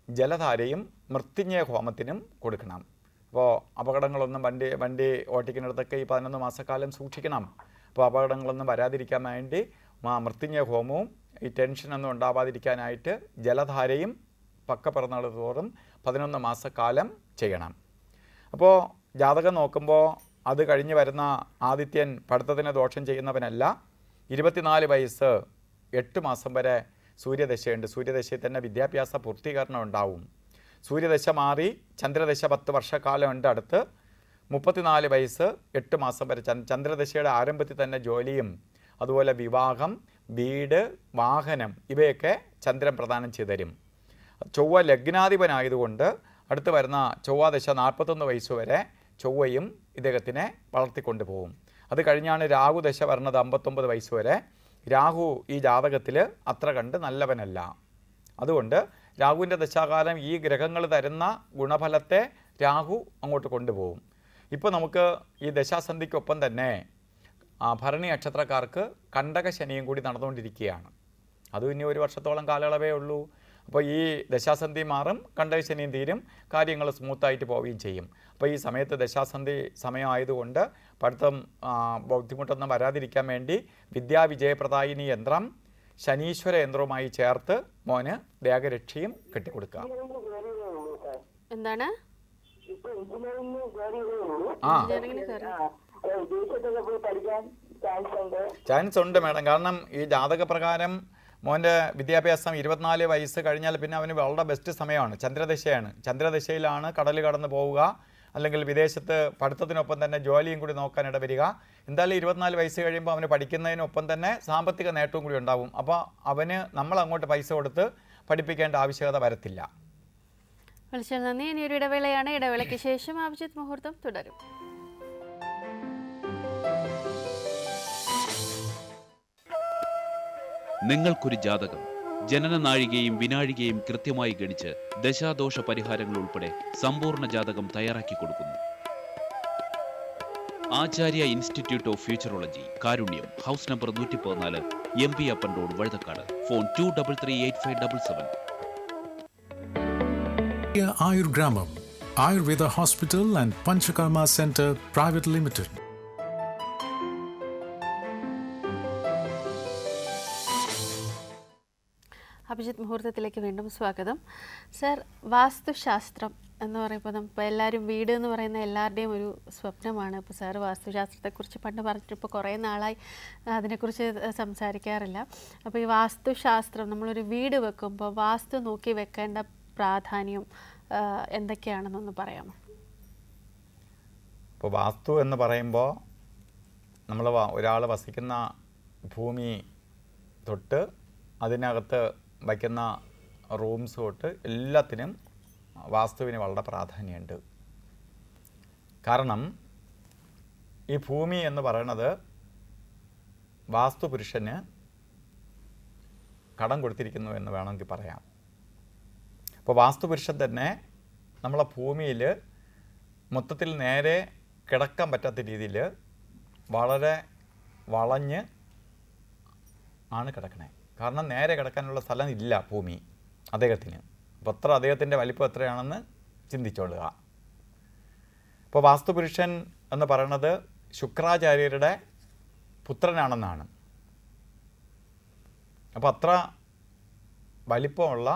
ജലധാരയും മൃത്യുഞ്ജയ ഹോമത്തിനും കൊടുക്കണം. അപ്പോൾ അപകടങ്ങളൊന്നും വണ്ടി ഓട്ടിക്കുന്നിടത്തൊക്കെ ഈ 11 മാസക്കാലം സൂക്ഷിക്കണം. അപ്പോൾ അപകടങ്ങളൊന്നും വരാതിരിക്കാൻ വേണ്ടി മൃത്യുഞ്ജയ ഹോമവും ഈ ടെൻഷനൊന്നും ഉണ്ടാവാതിരിക്കാനായിട്ട് ജലധാരയും പക്ക പിറന്നാൾ തോറും 11 മാസക്കാലം ചെയ്യണം. അപ്പോൾ ജാതകം നോക്കുമ്പോൾ അത് കഴിഞ്ഞ് വരുന്ന ആദിത്യൻ പഠിത്തത്തിന് ദോഷം ചെയ്യുന്നവനല്ല. 24 വയസ്സ് 8 മാസം വരെ സൂര്യദശയുണ്ട്. സൂര്യദശയിൽ തന്നെ വിദ്യാഭ്യാസ പൂർത്തീകരണം ഉണ്ടാവും. സൂര്യദശ മാറി ചന്ദ്രദശ 10 വർഷക്കാലം ഉണ്ട് അടുത്ത്. 34 വയസ്സ് 8 മാസം വരെ ചന്ദ്രദശയുടെ ആരംഭത്തിൽ തന്നെ ജോലിയും അതുപോലെ വിവാഹം, വീട്, വാഹനം ഇവയൊക്കെ ചന്ദ്രൻ പ്രദാനം ചെയ്തു തരും. ചൊവ്വ ലഗ്നാധിപനായതുകൊണ്ട് അടുത്ത് വരുന്ന ചൊവ്വാദശ 41 വയസ്സ് വരെ ചൊവ്വയും ഇദ്ദേഹത്തിനെ വളർത്തിക്കൊണ്ടു പോകും. അത് കഴിഞ്ഞാണ് രാഹുദശ വരുന്നത് 59 വയസ്സ് വരെ. രാഹു ഈ ജാതകത്തിൽ അത്ര കണ്ട് നല്ലവനല്ല. അതുകൊണ്ട് രാഹുവിൻ്റെ ദശാകാലം ഈ ഗ്രഹങ്ങൾ തരുന്ന ഗുണഫലത്തെ രാഹു അങ്ങോട്ട് കൊണ്ടുപോകും. ഇപ്പോൾ നമുക്ക് ഈ ദശാസന്ധിക്കൊപ്പം തന്നെ ഭരണി നക്ഷത്രക്കാർക്ക് കണ്ടക ശനിയും കൂടി നടന്നുകൊണ്ടിരിക്കുകയാണ്. അതും ഇനി 1 വർഷത്തോളം കാലയളവേ ഉള്ളൂ. അപ്പോൾ ഈ ദശാസന്ധി മാറും, കണ്ടക ശനിയും തീരും, കാര്യങ്ങൾ സ്മൂത്തായിട്ട് പോവുകയും ചെയ്യും. അപ്പോൾ ഈ സമയത്ത് ദശാസന്ധി സമയമായതുകൊണ്ട് പഠിത്തം ബുദ്ധിമുട്ടൊന്നും വരാതിരിക്കാൻ വേണ്ടി വിദ്യാവിജയപ്രദായിനി യന്ത്രം ശനീശ്വര യന്ത്രവുമായി ചേർത്ത് മോന് ദേഹരക്ഷയും കെട്ടിക്കൊടുക്കുക. എന്താണ്? ചാൻസ് ഉണ്ട് മാഡം. കാരണം ഈ ജാതകപ്രകാരം മോൻ്റെ വിദ്യാഭ്യാസം 24 വയസ്സ് കഴിഞ്ഞാൽ പിന്നെ അവന് വളരെ ബെസ്റ്റ് സമയമാണ്. ചന്ദ്രദശയാണ്. ചന്ദ്രദശയിലാണ് കടൽ കടന്ന് പോവുക, അല്ലെങ്കിൽ വിദേശത്ത് പഠിത്തത്തിനൊപ്പം തന്നെ ജോലിയും കൂടി നോക്കാനിട വരിക. എന്തായാലും 24 വയസ്സ് കഴിയുമ്പോൾ അവന് പഠിക്കുന്നതിനൊപ്പം തന്നെ സാമ്പത്തിക നേട്ടവും കൂടി ഉണ്ടാവും. അപ്പോൾ അവന് നമ്മൾ അങ്ങോട്ട് പൈസ കൊടുത്ത് പഠിപ്പിക്കേണ്ട ആവശ്യകത വരത്തില്ല. വിളിച്ചാൽ നന്ദി. ഇനി ഒരു ഇടവേളയാണ്. ഇടവേളയ്ക്ക് ശേഷം അഭിജിത്ത് മുഹൂർത്തം തുടരും. നിങ്ങൾക്കൊരു ജാതകം, ജനന നാഴികയും വിനാഴികയും കൃത്യമായി ഗണിച്ച് ദശാദോഷ പരിഹാരങ്ങൾ ഉൾപ്പെടെ സമ്പൂർണ്ണ ജാതകം തയ്യാറാക്കി കൊടുക്കുന്നു. Acharya institute of futurology, Karunyam, house number 114, MP Appan road, Vazhuthacaud. Phone 238577. Ayurgramam, Ayurveda Hospital and Panchakarma Center Private Limited. Abhijith മുഹൂർത്തത്തിലേക്ക് വീണ്ടും സ്വാഗതം. സർ, വാസ്തുശാസ്ത്രം എന്ന് പറയുമ്പോൾ ഇപ്പോൾ എല്ലാവരും വീട് എന്ന് പറയുന്ന എല്ലാവരുടെയും ഒരു സ്വപ്നമാണ്. ഇപ്പോൾ സാറ് വാസ്തുശാസ്ത്രത്തെക്കുറിച്ച് പണ്ട് പറഞ്ഞിട്ട് ഇപ്പോൾ കുറേ നാളായി അതിനെക്കുറിച്ച് സംസാരിക്കാറില്ല. അപ്പോൾ ഈ വാസ്തുശാസ്ത്രം, നമ്മളൊരു വീട് വെക്കുമ്പോൾ വാസ്തു നോക്കി വെക്കേണ്ട പ്രാധാന്യം എന്തൊക്കെയാണെന്നൊന്ന് പറയാമോ? ഇപ്പോൾ വാസ്തു എന്ന് പറയുമ്പോൾ നമ്മൾ ഒരാൾ വസിക്കുന്ന ഭൂമി തൊട്ട് അതിനകത്ത് വയ്ക്കുന്ന റൂംസ് തൊട്ട് എല്ലാത്തിനും വാസ്തുവിന് വളരെ പ്രാധാന്യമുണ്ട്. കാരണം ഈ ഭൂമി എന്ന് പറയുന്നത് വാസ്തുപുരുഷന് കടം കൊടുത്തിരിക്കുന്നു എന്ന് വേണമെങ്കിൽ പറയാം. അപ്പോൾ വാസ്തുപുരുഷൻ തന്നെ നമ്മളെ ഭൂമിയിൽ മൊത്തത്തിൽ നേരെ കിടക്കാൻ പറ്റാത്ത രീതിയിൽ വളരെ വളഞ്ഞ് ആണ് കിടക്കണേ. കാരണം നേരെ കിടക്കാനുള്ള സ്ഥലം ഇല്ല ഭൂമി അദ്ദേഹത്തിന്. അപ്പോൾ എത്ര അദ്ദേഹത്തിൻ്റെ വലിപ്പം എത്രയാണെന്ന് ചിന്തിച്ചോളുക. ഇപ്പോൾ വാസ്തുപുരുഷൻ എന്ന് പറയുന്നത് ശുക്രാചാര്യരുടെ പുത്രനാണെന്നാണ്. അപ്പോൾ അത്ര വലിപ്പമുള്ള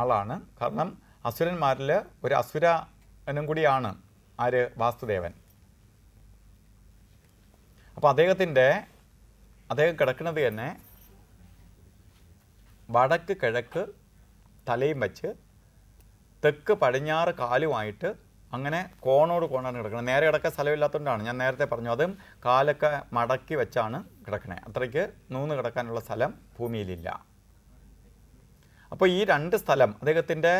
ആളാണ്. കാരണം അസുരന്മാരിൽ ഒരു അസുരനും കൂടിയാണ് ആര്? വാസ്തുദേവൻ. അപ്പോൾ അദ്ദേഹം കിടക്കുന്നത് തന്നെ വടക്ക് കിഴക്ക് തലയും വച്ച് തെക്ക് പടിഞ്ഞാറ് കാലുമായിട്ട് അങ്ങനെ കോണോട് കോണാണ് കിടക്കുന്നത്. നേരെ കിടക്കാൻ സ്ഥലമില്ലാത്തതുകൊണ്ടാണ് ഞാൻ നേരത്തെ പറഞ്ഞു. അതും കാലൊക്കെ മടക്കി വെച്ചാണ് കിടക്കണേ. അത്രയ്ക്ക് നൂന്ന് കിടക്കാനുള്ള സ്ഥലം ഭൂമിയിലില്ല. അപ്പോൾ ഈ രണ്ട് സ്ഥലം അദ്ദേഹത്തിൻ്റെ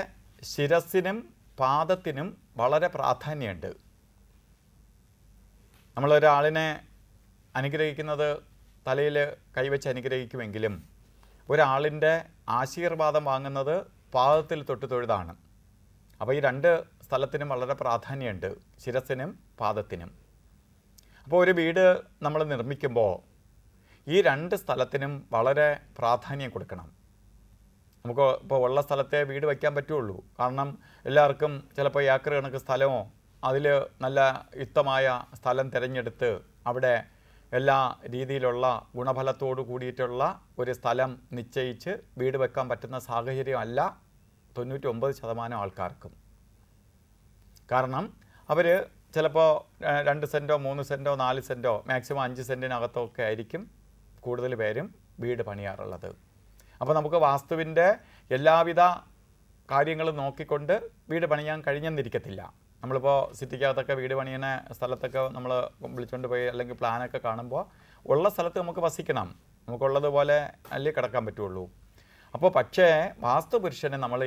ശിരസിനും പാദത്തിനും വളരെ പ്രാധാന്യമുണ്ട്. നമ്മളൊരാളിനെ അനുഗ്രഹിക്കുന്നത് തലയിൽ കൈവച്ച് അനുഗ്രഹിക്കുമെങ്കിലും ഒരാളിൻ്റെ ആശീർവാദം വാങ്ങുന്നത് പാദത്തിൽ തൊട്ട് തൊഴുതാണ്. അപ്പോൾ ഈ രണ്ട് സ്ഥലത്തിനും വളരെ പ്രാധാന്യമുണ്ട്, ശിരസിനും പാദത്തിനും. അപ്പോൾ ഒരു വീട് നമ്മൾ നിർമ്മിക്കുമ്പോൾ ഈ രണ്ട് സ്ഥലത്തിനും വളരെ പ്രാധാന്യം കൊടുക്കണം. നമുക്ക് ഇപ്പോൾ ഉള്ള സ്ഥലത്തെ വീട് വയ്ക്കാൻ പറ്റുള്ളൂ. കാരണം എല്ലാവർക്കും ചിലപ്പോൾ ഏക്കർ കണക്ക് സ്ഥലമോ അതിൽ നല്ല യുക്തമായ സ്ഥലം തിരഞ്ഞെടുത്ത് അവിടെ എല്ലാ രീതിയിലുള്ള ഗുണഫലത്തോടു കൂടിയിട്ടുള്ള ഒരു സ്ഥലം നിശ്ചയിച്ച് വീട് വെക്കാൻ പറ്റുന്ന സാഹചര്യമല്ല 99% ആൾക്കാർക്കും. കാരണം അവർ ചിലപ്പോൾ 2 സെൻറ്റോ 3 സെൻറ്റോ 4 സെൻറ്റോ മാക്സിമം 5 സെൻറ്റിനകത്തൊക്കെ ആയിരിക്കും കൂടുതൽ പേരും വീട് പണിയാറുള്ളത്. അപ്പോൾ നമുക്ക് വാസ്തുവിൻ്റെ എല്ലാവിധ കാര്യങ്ങളും നോക്കിക്കൊണ്ട് വീട് പണിയാൻ കഴിഞ്ഞെന്നിരിക്കത്തില്ല. നമ്മളിപ്പോൾ സിറ്റിക്കകത്തൊക്കെ വീട് പണിയുന്ന സ്ഥലത്തൊക്കെ നമ്മൾ വിളിച്ചുകൊണ്ട് പോയി അല്ലെങ്കിൽ പ്ലാനൊക്കെ കാണുമ്പോൾ ഉള്ള സ്ഥലത്ത് നമുക്ക് വസിക്കണം, നമുക്കുള്ളതുപോലെ അല്ലേ കിടക്കാൻ പറ്റുള്ളൂ. അപ്പോൾ പക്ഷേ വാസ്തുപുരുഷന് നമ്മൾ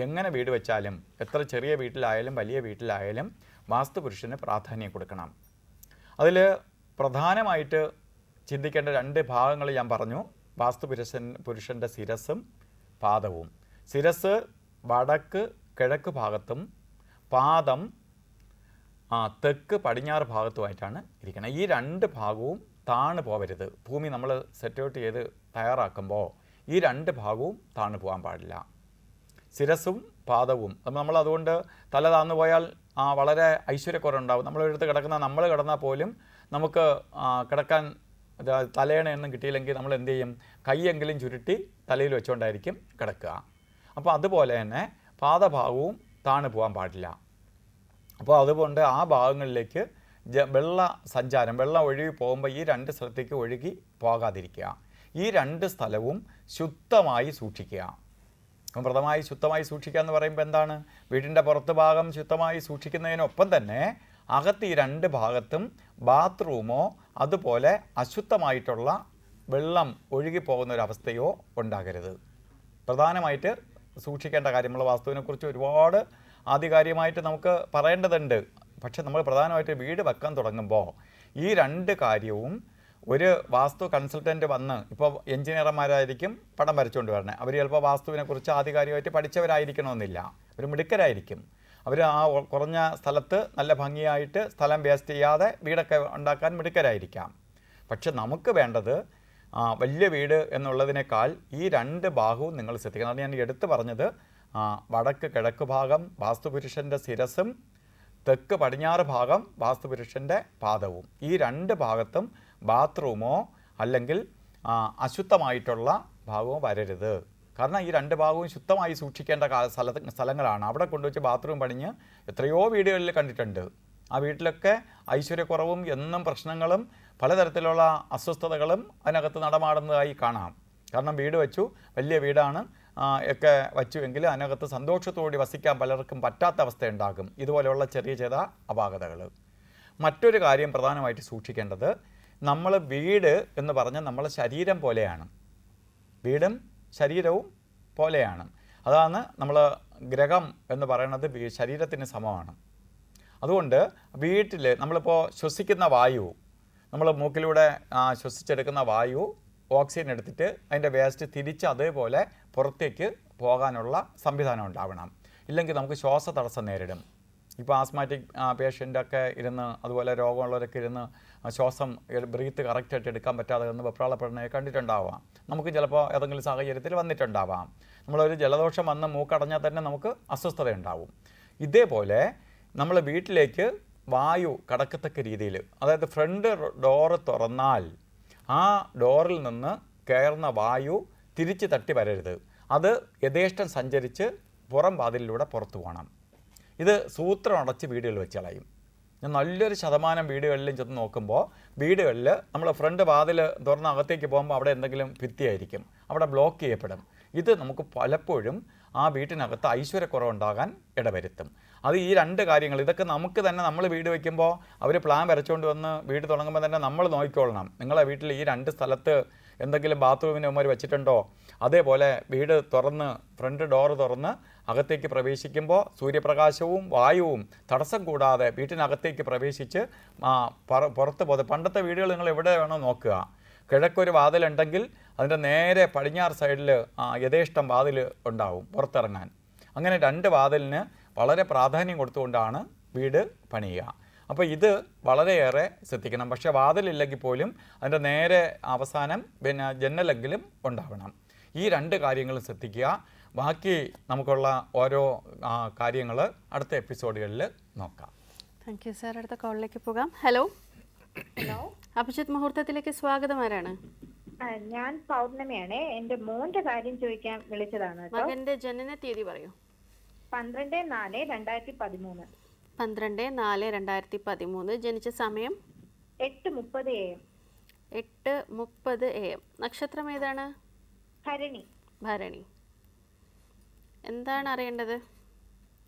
എങ്ങനെ വീട് വെച്ചാലും, എത്ര ചെറിയ വീട്ടിലായാലും വലിയ വീട്ടിലായാലും വാസ്തുപുരുഷന് പ്രാധാന്യം കൊടുക്കണം. അതിൽ പ്രധാനമായിട്ട് ചിന്തിക്കേണ്ട 2 ഭാഗങ്ങൾ ഞാൻ പറഞ്ഞു. വാസ്തുപുരുഷൻ്റെ ശിരസും പാദവും. ശിരസ് വടക്ക് കിഴക്ക് ഭാഗത്തും പാദം തെക്ക് പടിഞ്ഞാറ് ഭാഗത്തുമായിട്ടാണ് ഇരിക്കുന്നത്. ഈ 2 ഭാഗവും താണു പോകരുത്. ഭൂമി നമ്മൾ സെറ്റ് ഔട്ട് ചെയ്ത് തയ്യാറാക്കുമ്പോൾ ഈ 2 ഭാഗവും താണു പോകാൻ പാടില്ല. ശിരസും പാദവും. നമ്മൾ അതുകൊണ്ട് തല താന്നു പോയാൽ വളരെ ഐശ്വര്യക്കുറവുണ്ടാകും. നമ്മളെടുത്ത് നമ്മൾ കിടന്നാൽ പോലും നമുക്ക് കിടക്കാൻ തലയണയൊന്നും കിട്ടിയില്ലെങ്കിൽ നമ്മൾ എന്ത് ചെയ്യും? കൈയെങ്കിലും ചുരുട്ടി തലയിൽ വെച്ചുകൊണ്ടായിരിക്കും കിടക്കുക. അപ്പോൾ അതുപോലെ തന്നെ പാദഭാഗവും താണു പോകാൻ പാടില്ല. അപ്പോൾ അതുകൊണ്ട് ആ ഭാഗങ്ങളിലേക്ക് വെള്ളം ഒഴുകി പോകുമ്പോൾ ഈ 2 സ്ഥലത്തേക്ക് ഒഴുകി പോകാതിരിക്കുക. ഈ 2 സ്ഥലവും ശുദ്ധമായി സൂക്ഷിക്കുക. പ്രഥമമായി ശുദ്ധമായി സൂക്ഷിക്കുക എന്ന് പറയുമ്പോൾ എന്താണ്? വീടിൻ്റെ പുറത്ത് ഭാഗം ശുദ്ധമായി സൂക്ഷിക്കുന്നതിനൊപ്പം തന്നെ അകത്ത് ഈ 2 ഭാഗത്തും ബാത്റൂമോ അതുപോലെ അശുദ്ധമായിട്ടുള്ള വെള്ളം ഒഴുകിപ്പോകുന്ന ഒരവസ്ഥയോ ഉണ്ടാകരുത്. പ്രധാനമായിട്ട് സൂക്ഷിക്കേണ്ട കാര്യമുള്ള വാസ്തുവിനെക്കുറിച്ച് ഒരുപാട് ആധികാരികമായിട്ട് നമുക്ക് പറയേണ്ടതുണ്ട്. പക്ഷെ നമ്മൾ പ്രധാനമായിട്ട് വീട് വെക്കാൻ തുടങ്ങുമ്പോൾ ഈ 2 കാര്യവും ഒരു വാസ്തു കൺസൾട്ടൻ്റ് വന്ന്, ഇപ്പോൾ എഞ്ചിനീയർമാരായിരിക്കും പടം വരച്ചുകൊണ്ട് വരണേ, അവർ ചിലപ്പോൾ വാസ്തുവിനെക്കുറിച്ച് ആധികാരികമായിട്ട് പഠിച്ചവരായിരിക്കണമെന്നില്ല, ഒരു മിടുക്കരായിരിക്കും. അവർ ആ കുറഞ്ഞ സ്ഥലത്ത് നല്ല ഭംഗിയായിട്ട് സ്ഥലം വേസ്റ്റ് ചെയ്യാതെ വീടൊക്കെ ഉണ്ടാക്കാൻ മിടുക്കരായിരിക്കാം. പക്ഷെ നമുക്ക് വേണ്ടത് വലിയ വീട് എന്നുള്ളതിനേക്കാൾ ഈ 2 ഭാഗവും നിങ്ങൾ ശ്രദ്ധിക്കണം. അത് ഞാൻ എടുത്തു പറഞ്ഞത് വടക്ക് കിഴക്ക് ഭാഗം വാസ്തുപുരുഷൻ്റെ ശിരസും തെക്ക് പടിഞ്ഞാറ് ഭാഗം വാസ്തുപുരുഷൻ്റെ പാദവും. ഈ 2 ഭാഗത്തും ബാത്റൂമോ അല്ലെങ്കിൽ അശുദ്ധമായിട്ടുള്ള ഭാഗമോ വരരുത്. കാരണം ഈ 2 ഭാഗവും ശുദ്ധമായി സൂക്ഷിക്കേണ്ട സ്ഥലങ്ങളാണ്. അവിടെ കൊണ്ടുവച്ച് ബാത്റൂം പണിഞ്ഞ് എത്രയോ വീടുകളിൽ കണ്ടിട്ടുണ്ട്. ആ വീട്ടിലൊക്കെ ഐശ്വര്യക്കുറവും എന്നും പ്രശ്നങ്ങളും പലതരത്തിലുള്ള അസ്വസ്ഥതകളും അതിനകത്ത് നടമാടുന്നതായി കാണാം. കാരണം വീട് വെച്ചു, വലിയ വീടാണ് ഒക്കെ വച്ചുവെങ്കിൽ അതിനകത്ത് സന്തോഷത്തോടെ വസിക്കാൻ പലർക്കും പറ്റാത്ത അവസ്ഥയുണ്ടാകും. ഇതുപോലെയുള്ള ചെറിയ ചെറിയ അപാകതകൾ. മറ്റൊരു കാര്യം പ്രധാനമായിട്ട് സൂക്ഷിക്കേണ്ടത്, നമ്മൾ വീട് എന്ന് പറഞ്ഞാൽ നമ്മളെ ശരീരം പോലെയാണ്. വീടും ശരീരവും പോലെയാണ്. അതാണ് നമ്മൾ ഗ്രഹം എന്ന് പറയുന്നത് ശരീരത്തിന് സമമാണ്. അതുകൊണ്ട് വീട്ടിൽ നമ്മളിപ്പോൾ ശ്വസിക്കുന്ന വായു, നമ്മൾ മൂക്കിലൂടെ ശ്വസിച്ചെടുക്കുന്ന വായു ഓക്സിജൻ എടുത്തിട്ട് അതിൻ്റെ വേസ്റ്റ് തിരിച്ച് അതേപോലെ പുറത്തേക്ക് പോകാനുള്ള സംവിധാനം ഉണ്ടാവണം. ഇല്ലെങ്കിൽ നമുക്ക് ശ്വാസ തടസ്സം നേരിടും. ഇപ്പോൾ ആസ്മാറ്റിക് പേഷ്യൻ്റൊക്കെ ഇരുന്ന്, അതുപോലെ രോഗമുള്ളവരൊക്കെ ഇരുന്ന് ശ്വാസം ബ്രീത്ത് കറക്റ്റായിട്ട് എടുക്കാൻ പറ്റാതെ എന്ന് വെപ്രാളപ്പെടുന്നതൊക്കെ കണ്ടിട്ടുണ്ടാവാം. നമുക്ക് ചിലപ്പോൾ ഏതെങ്കിലും സാഹചര്യത്തിൽ വന്നിട്ടുണ്ടാവാം. നമ്മളൊരു ജലദോഷം വന്ന് മൂക്കടഞ്ഞാൽ തന്നെ നമുക്ക് അസ്വസ്ഥത ഉണ്ടാവും. ഇതേപോലെ നമ്മൾ വീട്ടിലേക്ക് വായു കടക്കത്തക്ക രീതിയിൽ, അതായത് ഫ്രണ്ട് ഡോറ് തുറന്നാൽ ആ ഡോറിൽ നിന്ന് കയറുന്ന വായു തിരിച്ച് തട്ടി വരരുത്. അത് യഥേഷ്ടം സഞ്ചരിച്ച് പുറം വാതിലിലൂടെ പുറത്തു പോകണം. ഇത് സൂത്രം അടച്ച് വീടുകളിൽ വെച്ച് കളയും. ഞാൻ നല്ലൊരു ശതമാനം വീടുകളിലും ചെന്ന് നോക്കുമ്പോൾ വീടുകളിൽ നമ്മൾ ഫ്രണ്ട് വാതിൽ തുറന്ന് അകത്തേക്ക് പോകുമ്പോൾ അവിടെ എന്തെങ്കിലും ഭിത്തിയായിരിക്കും, അവിടെ ബ്ലോക്ക് ചെയ്യപ്പെടും. ഇത് നമുക്ക് പലപ്പോഴും ആ വീട്ടിനകത്ത് ഐശ്വര്യക്കുറവുണ്ടാകാൻ ഇടവരുത്തും. അത് ഈ 2 കാര്യങ്ങൾ, ഇതൊക്കെ നമുക്ക് തന്നെ നമ്മൾ വീട് വയ്ക്കുമ്പോൾ അവർ പ്ലാൻ വരച്ചുകൊണ്ട് വന്ന് വീട് തുടങ്ങുമ്പോൾ തന്നെ നമ്മൾ നോക്കിക്കൊള്ളണം. നിങ്ങളെ വീട്ടിൽ ഈ 2 സ്ഥലത്ത് എന്തെങ്കിലും ബാത്റൂമിന് ഉമ്മർ വെച്ചിട്ടുണ്ടോ? അതേപോലെ വീട് തുറന്ന് ഫ്രണ്ട് ഡോറ് തുറന്ന് അകത്തേക്ക് പ്രവേശിക്കുമ്പോൾ സൂര്യപ്രകാശവും വായുവും തടസ്സം കൂടാതെ വീട്ടിനകത്തേക്ക് പ്രവേശിച്ച് പുറത്ത് പോകുന്നത്. പണ്ടത്തെ വീടുകൾ നിങ്ങൾ എവിടെ വേണോ നോക്കുക, കിഴക്കൊരു വാതിലുണ്ടെങ്കിൽ അതിൻ്റെ നേരെ പടിഞ്ഞാറ് സൈഡിൽ യഥേഷ്ടം വാതിൽ ഉണ്ടാവും പുറത്തിറങ്ങാൻ. അങ്ങനെ 2 വാതിലിന് വളരെ പ്രാധാന്യം കൊടുത്തുകൊണ്ടാണ് വീട് പണിയുക. അപ്പോൾ ഇത് വളരെയേറെ ശ്രദ്ധിക്കണം. പക്ഷേ വാതിലില്ലെങ്കിൽ പോലും അതിൻ്റെ നേരെ അവസാനം ജന്നലെങ്കിലും ഉണ്ടാവണം. ഈ 2 കാര്യങ്ങളും ശ്രദ്ധിക്കുക. ബാക്കി നമുക്കുള്ള ഓരോ കാര്യങ്ങൾ അടുത്ത എപ്പിസോഡുകളിൽ നോക്കാം. Thank you sir. അടുത്ത കോളിലേക്ക് പോകാം. ഹലോ. അഭിജിത്ത് മുഹൂർത്തത്തിലേക്ക് സ്വാഗതം. ആരാണ്? ഞാൻ പൗർണമിയാണ്. എന്റെ മോന്റെ കാര്യം ചോദിക്കാൻ വിളിച്ചതാണ്. മകന്റെ ജനന തീയതി പറയൂ. 12/4/2013. 12/4/2013. ജനിച്ച സമയം 8:30 AM. 8:30 AM. നക്ഷത്രം ഏതാണ്? ഭരണി. ഭരണി. എന്താണ് അറിയേണ്ടത്?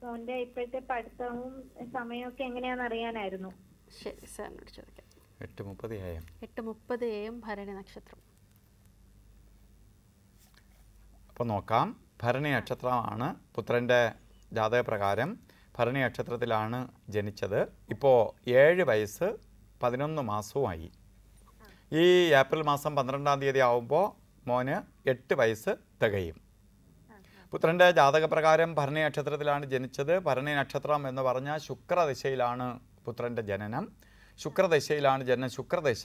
മോന്റെ ഇപ്പോഴത്തെ പഠിത്തവും സമയമൊക്കെ എങ്ങനെയാണെന്ന് അറിയാനായിരുന്നു. ശരി, സാറിനോട് ചോദിക്കാം. 8:30 AM. 8:30 AM ഭരണി നക്ഷത്രം. അപ്പോൾ നോക്കാം. ഭരണി നക്ഷത്രമാണ് പുത്രൻ്റെ ജാതകപ്രകാരം ഭരണി നക്ഷത്രത്തിലാണ് ജനിച്ചത്. ഇപ്പോൾ 7 വയസ്സ് 11 മാസവുമായി. ഈ ഏപ്രിൽ മാസം 12-ാം തീയതി ആവുമ്പോൾ മോന് 8 വയസ്സ് തികയും. പുത്രൻ്റെ ജാതകപ്രകാരം ഭരണി നക്ഷത്രത്തിലാണ് ജനിച്ചത്. ഭരണി നക്ഷത്രം എന്ന് പറഞ്ഞാൽ ശുക്രദശയിലാണ് പുത്രൻ്റെ ജനനം. ശുക്രദശയിലാണ് ജനനം. ശുക്രദശ